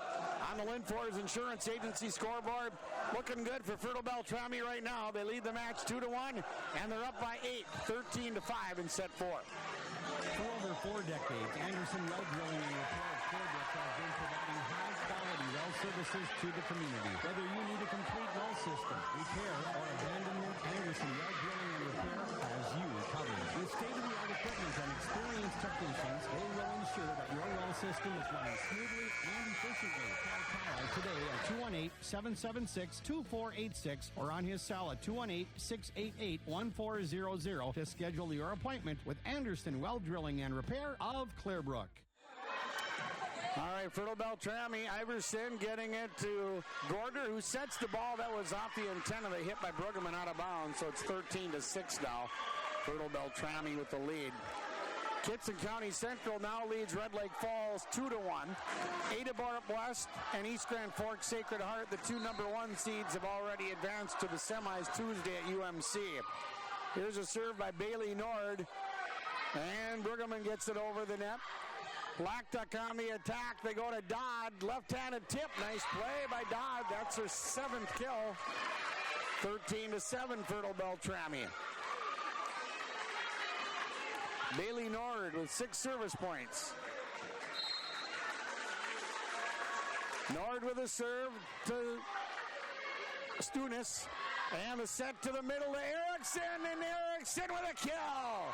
D: On the Linfors Insurance Agency scoreboard, looking good for Fertile Beltrami right now. They lead the match 2-1, and they're up by 8, 13-5 in set 4.
E: For over 4 decades, Anderson Well Drilling and Repair of Clearbrook has been providing high-quality well services to the community. Whether you need a complete well system, repair, or abandonment, Anderson Well Drilling and Repair has you covered. With state-of-the-art equipment and experienced technicians, they will ensure that your well system is running smoothly and efficiently. Call Kyle today at 218-776-2486 or on his cell at 218-688-1400 to schedule your appointment with Anderson Well Drilling and Repair of Clearbrook.
D: All right, Fertile Beltrami, Iverson getting it to Gorder, who sets the ball that was off the antenna. They hit by Brueggemann out of bounds, so it's 13-6 now. Fertile Beltrami with the lead. Kitson County Central now leads Red Lake Falls 2-1. Ada Borup West and East Grand Forks Sacred Heart, the 2 number 1 seeds, have already advanced to the semis Tuesday at UMC. Here's a serve by Bailey Nord, and Brueggemann gets it over the net. Blackduck on the attack. They go to Dodd. Left-handed tip. Nice play by Dodd. That's her 7th kill. 13-7, Fertile Beltrami. Bailey Nord with 6 service points. Nord with a serve to Stunis. And a set to the middle to Erickson. And Erickson with a kill.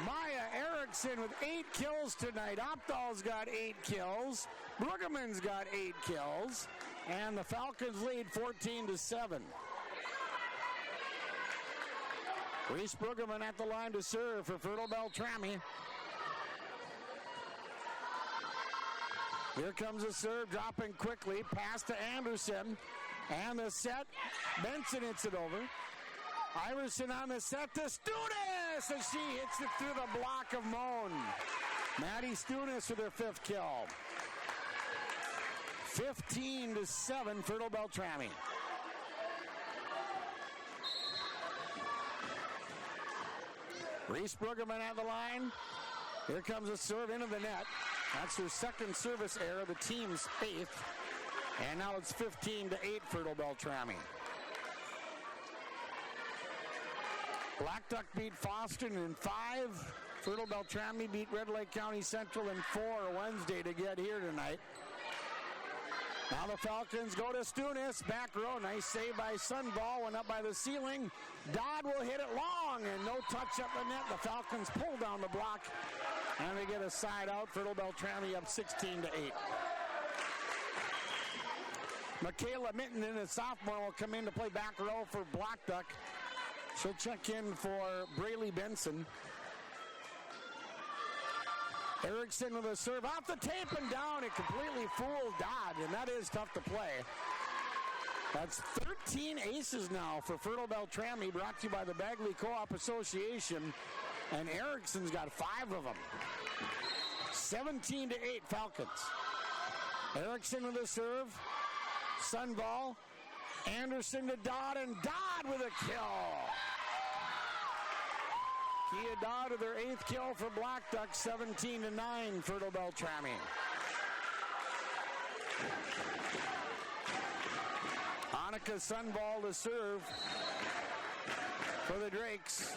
D: Maya Erickson with 8 kills tonight. Opdahl's got 8 kills. Brueggemann's got 8 kills. And the Falcons lead 14-7. Reese Brueggemann at the line to serve for Fertile Beltrami. Here comes a serve, dropping quickly. Pass to Anderson. And the set. Benson hits it over. Iverson on the set to Stunis, and she hits it through the block of Moan. Maddie Stunis with her 5th kill. 15-7, Fertile Beltrami. Reese Brueggemann at the line. Here comes a serve into the net. That's her 2nd service error, the team's 8th. And now it's 15-8, Fertile Beltrami. Blackduck beat Fosston in 5. Fertile Beltrami beat Red Lake County Central in 4 Wednesday to get here tonight. Now the Falcons go to Stunis. Back row. Nice save by Sunball. Went up by the ceiling. Dodd will hit it long, and no touch up the net. The Falcons pull down the block, and they get a side out. Fertile Beltrami up 16-8. Michaela Minton, a sophomore, will come in to play back row for Blackduck. She'll check in for Braylee Benson. Erickson with a serve off the tape and down. It completely fooled Dodd, and that is tough to play. That's 13 aces now for Fertile Beltrami, brought to you by the Bagley Co-op Association. And Erickson's got 5 of them. 17-8 Falcons. Erickson with a serve. Sunball. Anderson to Dodd, and Dodd with a kill. Kia Dodd with their 8th kill for Blackduck, 17-9, Fertile Beltrami. Annika Sunball to serve for the Drakes.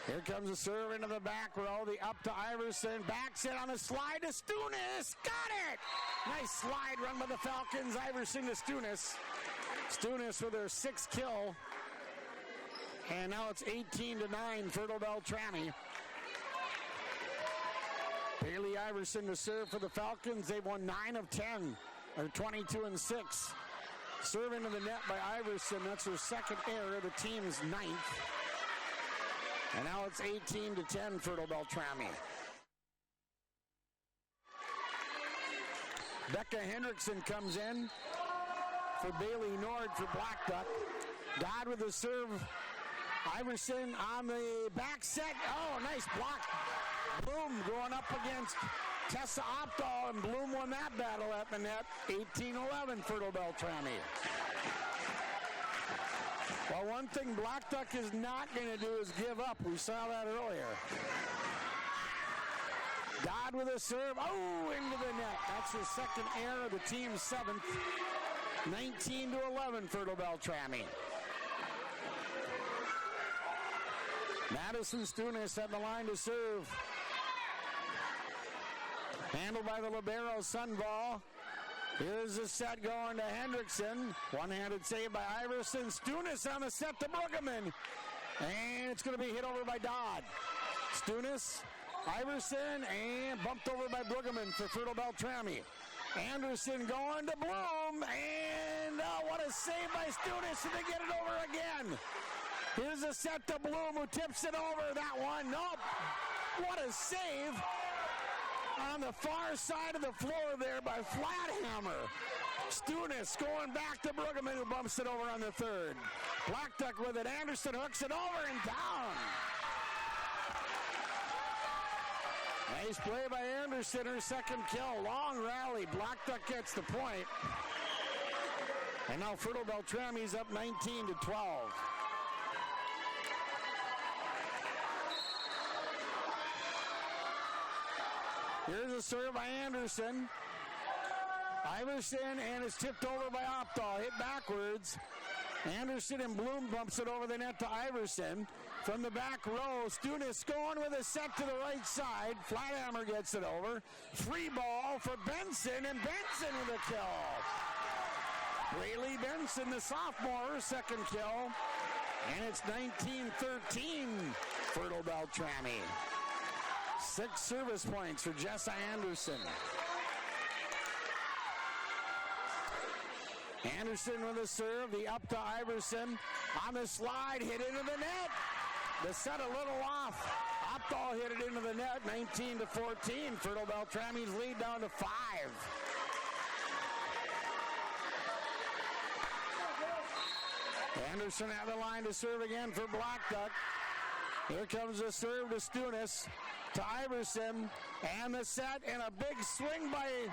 D: Here comes a serve into the back row. The up to Iverson. Backs it on a slide to Stunis. Got it! Nice slide run by the Falcons. Iverson to Stunis. Stunis with her 6th kill. And now it's 18-9, Fertile Beltrami. Bailey Iverson to serve for the Falcons. They've won 9 of 10. They're 22-6. Serve into the net by Iverson. That's her second error, the team's 9th. And now it's 18-10, Fertile Beltrami. Becca Hendrickson comes in for Bailey Nord for Blackduck. Dodd with the serve. Iverson on the back set. Oh, nice block. Bloom going up against Tessa Opdahl, and Bloom won that battle at the net. 18-11, Fertile Beltrami. Well, one thing Blackduck is not going to do is give up. We saw that earlier. Dodd with a serve. Oh, into the net. That's her second error, the team's 7th. 19-11, Fertile Beltrami. Madison Stunis at the line to serve. Handled by the libero, Sunval. Here's the set going to Hendrickson. One-handed save by Iverson. Stunis on the set to Bruggeman. And it's going to be hit over by Dodd. Stunis, Iverson, and bumped over by Bruggeman for Fertile Beltrami. Anderson going to Bloom. And what a save by Stunis, and they get it over again. Here's a set to Bloom, who tips it over. That one, nope. What a save on the far side of the floor there by Flathammer. Stunis going back to Bruggeman, who bumps it over on the third. Blackduck with it. Anderson hooks it over and down. Nice play by Anderson, her second kill. Long rally. Blackduck gets the point. And now Fertile Beltrami's up 19-12. Here's a serve by Anderson. Iverson, and it's tipped over by Opdahl. Hit backwards. Anderson and Bloom bumps it over the net to Iverson. From the back row, Stunis going with a set to the right side. Flathammer gets it over. Free ball for Benson, and Benson with a kill. Braylee Benson, the sophomore, her second kill. And it's 19-13, Fertile Beltrami. 6 service points for Jessa Anderson. Anderson with a serve, the up to Iverson. On the slide, hit into the net. The set a little off. Opdahl hit it into the net, 19-14. Fertile Beltrami's lead down to 5. Anderson at the line to serve again for Blackduck. Here comes the serve to Stunis. To Iverson, and the set, and a big swing by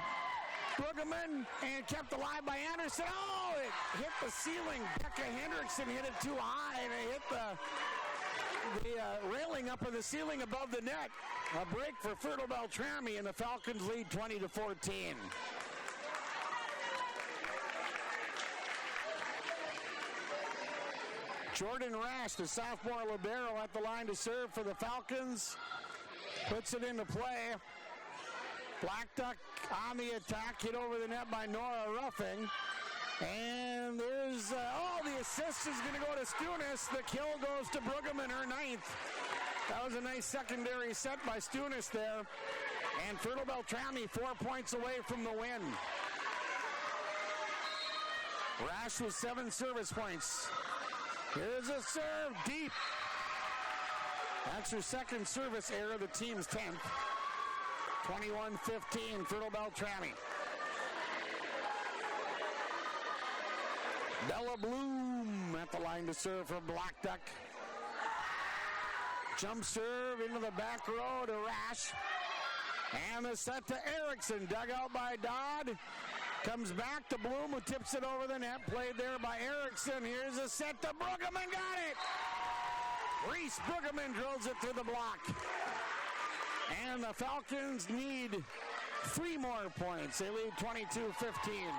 D: Bruggeman, and kept alive by Anderson. Oh, it hit the ceiling. Becca Hendrickson hit it too high, and it hit the railing up of the ceiling above the net. A break for Fertile Beltrami, and the Falcons lead 20-14. Jordan Rash, the sophomore libero, at the line to serve for the Falcons. Puts it into play. Blackduck on the attack, hit over the net by Nora Ruffing. And there's, the assist is going to go to Stunis. The kill goes to Bruggeman, her 9th. That was a nice secondary set by Stunis there. And Fertile Beltrami 4 points away from the win. Rash with 7 service points. Here's a serve deep. That's her second service error, the team's 10th. 21-15, Fertile Beltrami. Bella Bloom at the line to serve for Blackduck. Jump serve into the back row to Rash. And the set to Erickson, dug out by Dodd. Comes back to Bloom, who tips it over the net. Played there by Erickson. Here's a set to Bruggeman, got it! Reese Bruggeman drills it through the block. And the Falcons need 3 more points. They lead 22-15.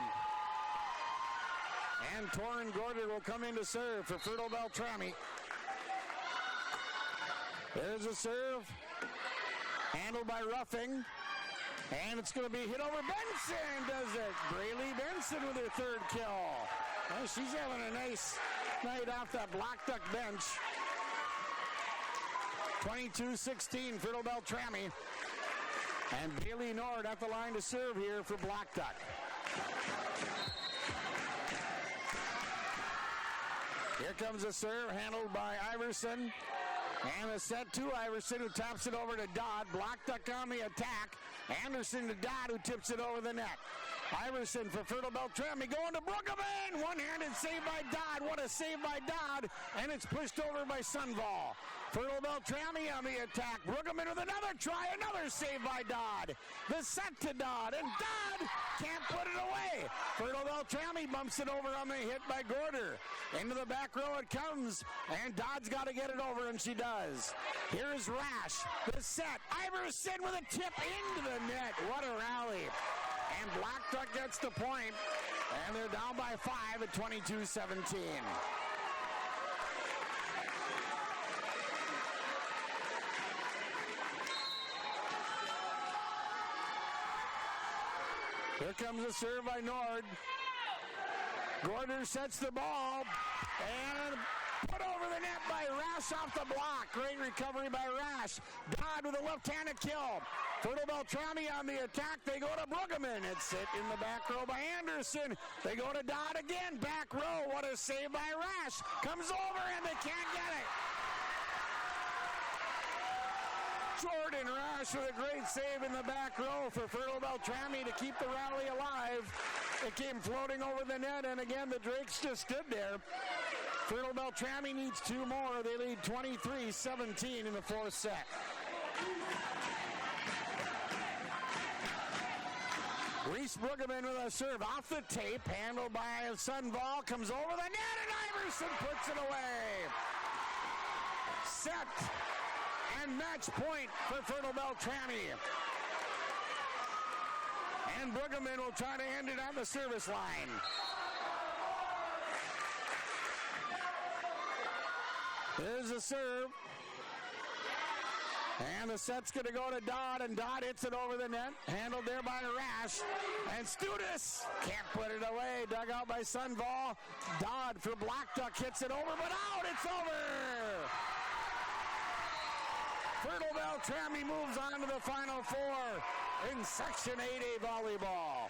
D: And Torrin Gordon will come in to serve for Fertile Beltrami. There's a serve. Handled by Ruffing. And it's going to be hit over. Benson does it. Braylee Benson with her 3rd kill. Well, she's having a nice night off that Blackduck bench. 22-16, Fertile Beltrami. And Bailey Nord at the line to serve here for Blackduck. Here comes a serve handled by Iverson. And a set to Iverson, who taps it over to Dodd. Blackduck on the attack. Anderson to Dodd, who tips it over the net. Iverson for Fertile Beltrami going to Bruggeman. One-handed save by Dodd. What a save by Dodd. And it's pushed over by Sunval. Fertile Beltrami on the attack. Bruggeman with another try. Another save by Dodd. The set to Dodd. And Dodd can't put it away. Fertile Beltrami bumps it over on the hit by Gorder. Into the back row it comes. And Dodd's got to get it over, and she does. Here's Rash. The set. Iverson with a tip into the net. What a rally. And Blackduck gets the point. And they're down by 5 at 22-17. Here comes a serve by Nord. Gorder sets the ball and put over the net by Rash off the block. Great recovery by Rash. Dodd with a left-handed kill. Fertile Beltrami on the attack. They go to Bruggeman. It's hit in the back row by Anderson. They go to Dodd again. Back row. What a save by Rash. Comes over and they can't get it. Jordan Rash with a great save in the back row for Fertile Beltrami to keep the rally alive. It came floating over the net, and again, the Drakes just stood there. Fertile Beltrami needs 2 more. They lead 23-17 in the 4th set. Reese Bruggeman with a serve off the tape, handled by Sunval, comes over the net, and Iverson puts it away. Set. And match point for Fertile Beltrami. And Bruggeman will try to end it on the service line. There's a serve. And the set's going to go to Dodd, and Dodd hits it over the net. Handled there by Rash. And Studis can't put it away. Dug out by Sunval. Dodd for Blackduck hits it over, but out. It's over. Fertile Beltrami moves on to the Final Four in Section 8A volleyball.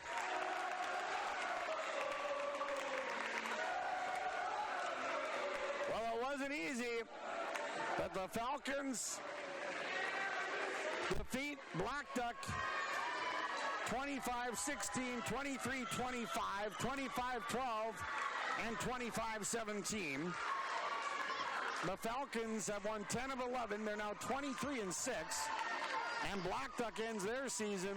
D: Well, it wasn't easy, but the Falcons defeat Blackduck 25-16, 23-25, 25-12, and 25-17. The Falcons have won 10 of 11. They're now 23-6. And Blackduck ends their season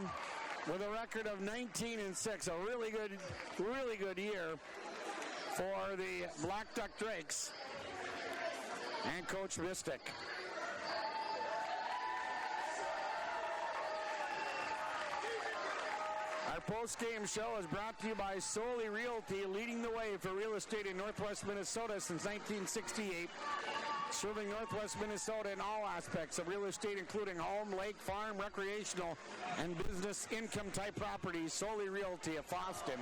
D: with a record of 19-6. A really good year for the Blackduck Drakes and Coach Mystic. Our post-game show is brought to you by Solely Realty, leading the way for real estate in Northwest Minnesota since 1968. Serving Northwest Minnesota in all aspects of real estate, including home, lake, farm, recreational, and business income-type properties. Solely Realty of Boston.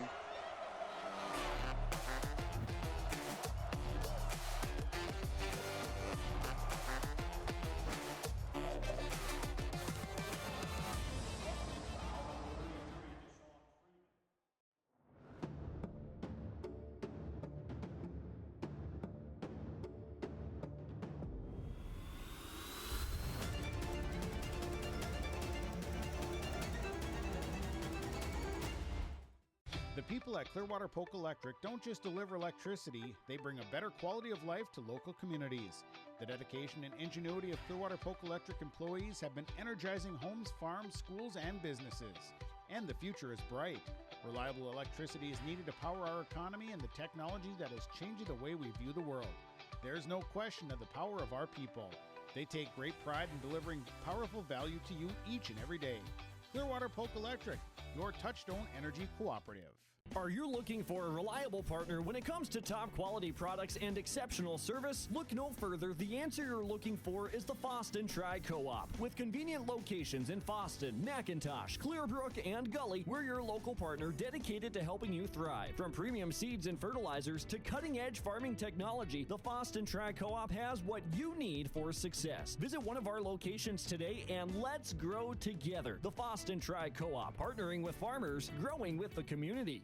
E: The people at Clearwater Polk Electric don't just deliver electricity, they bring a better quality of life to local communities. The dedication and ingenuity of Clearwater Polk Electric employees have been energizing homes, farms, schools, and businesses. And the future is bright. Reliable electricity is needed to power our economy and the technology that is changing the way we view the world. There's no question of the power of our people. They take great pride in delivering powerful value to you each and every day. Clearwater Polk Electric, your Touchstone Energy Cooperative.
G: Are you looking for a reliable partner when it comes to top quality products and exceptional service? Look no further. The answer you're looking for is the Foston Tri-Co-op. With convenient locations in Foston, McIntosh, Clearbrook, and Gully, we're your local partner dedicated to helping you thrive. From premium seeds and fertilizers to cutting-edge farming technology, the Foston Tri-Co-op has what you need for success. Visit one of our locations today and let's grow together. The Foston Tri-Co-op, partnering with farmers, growing with the community.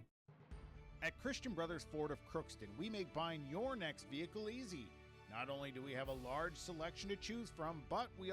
E: At Christian Brothers Ford of Crookston, we make buying your next vehicle easy. Not only do we have a large selection to choose from, but we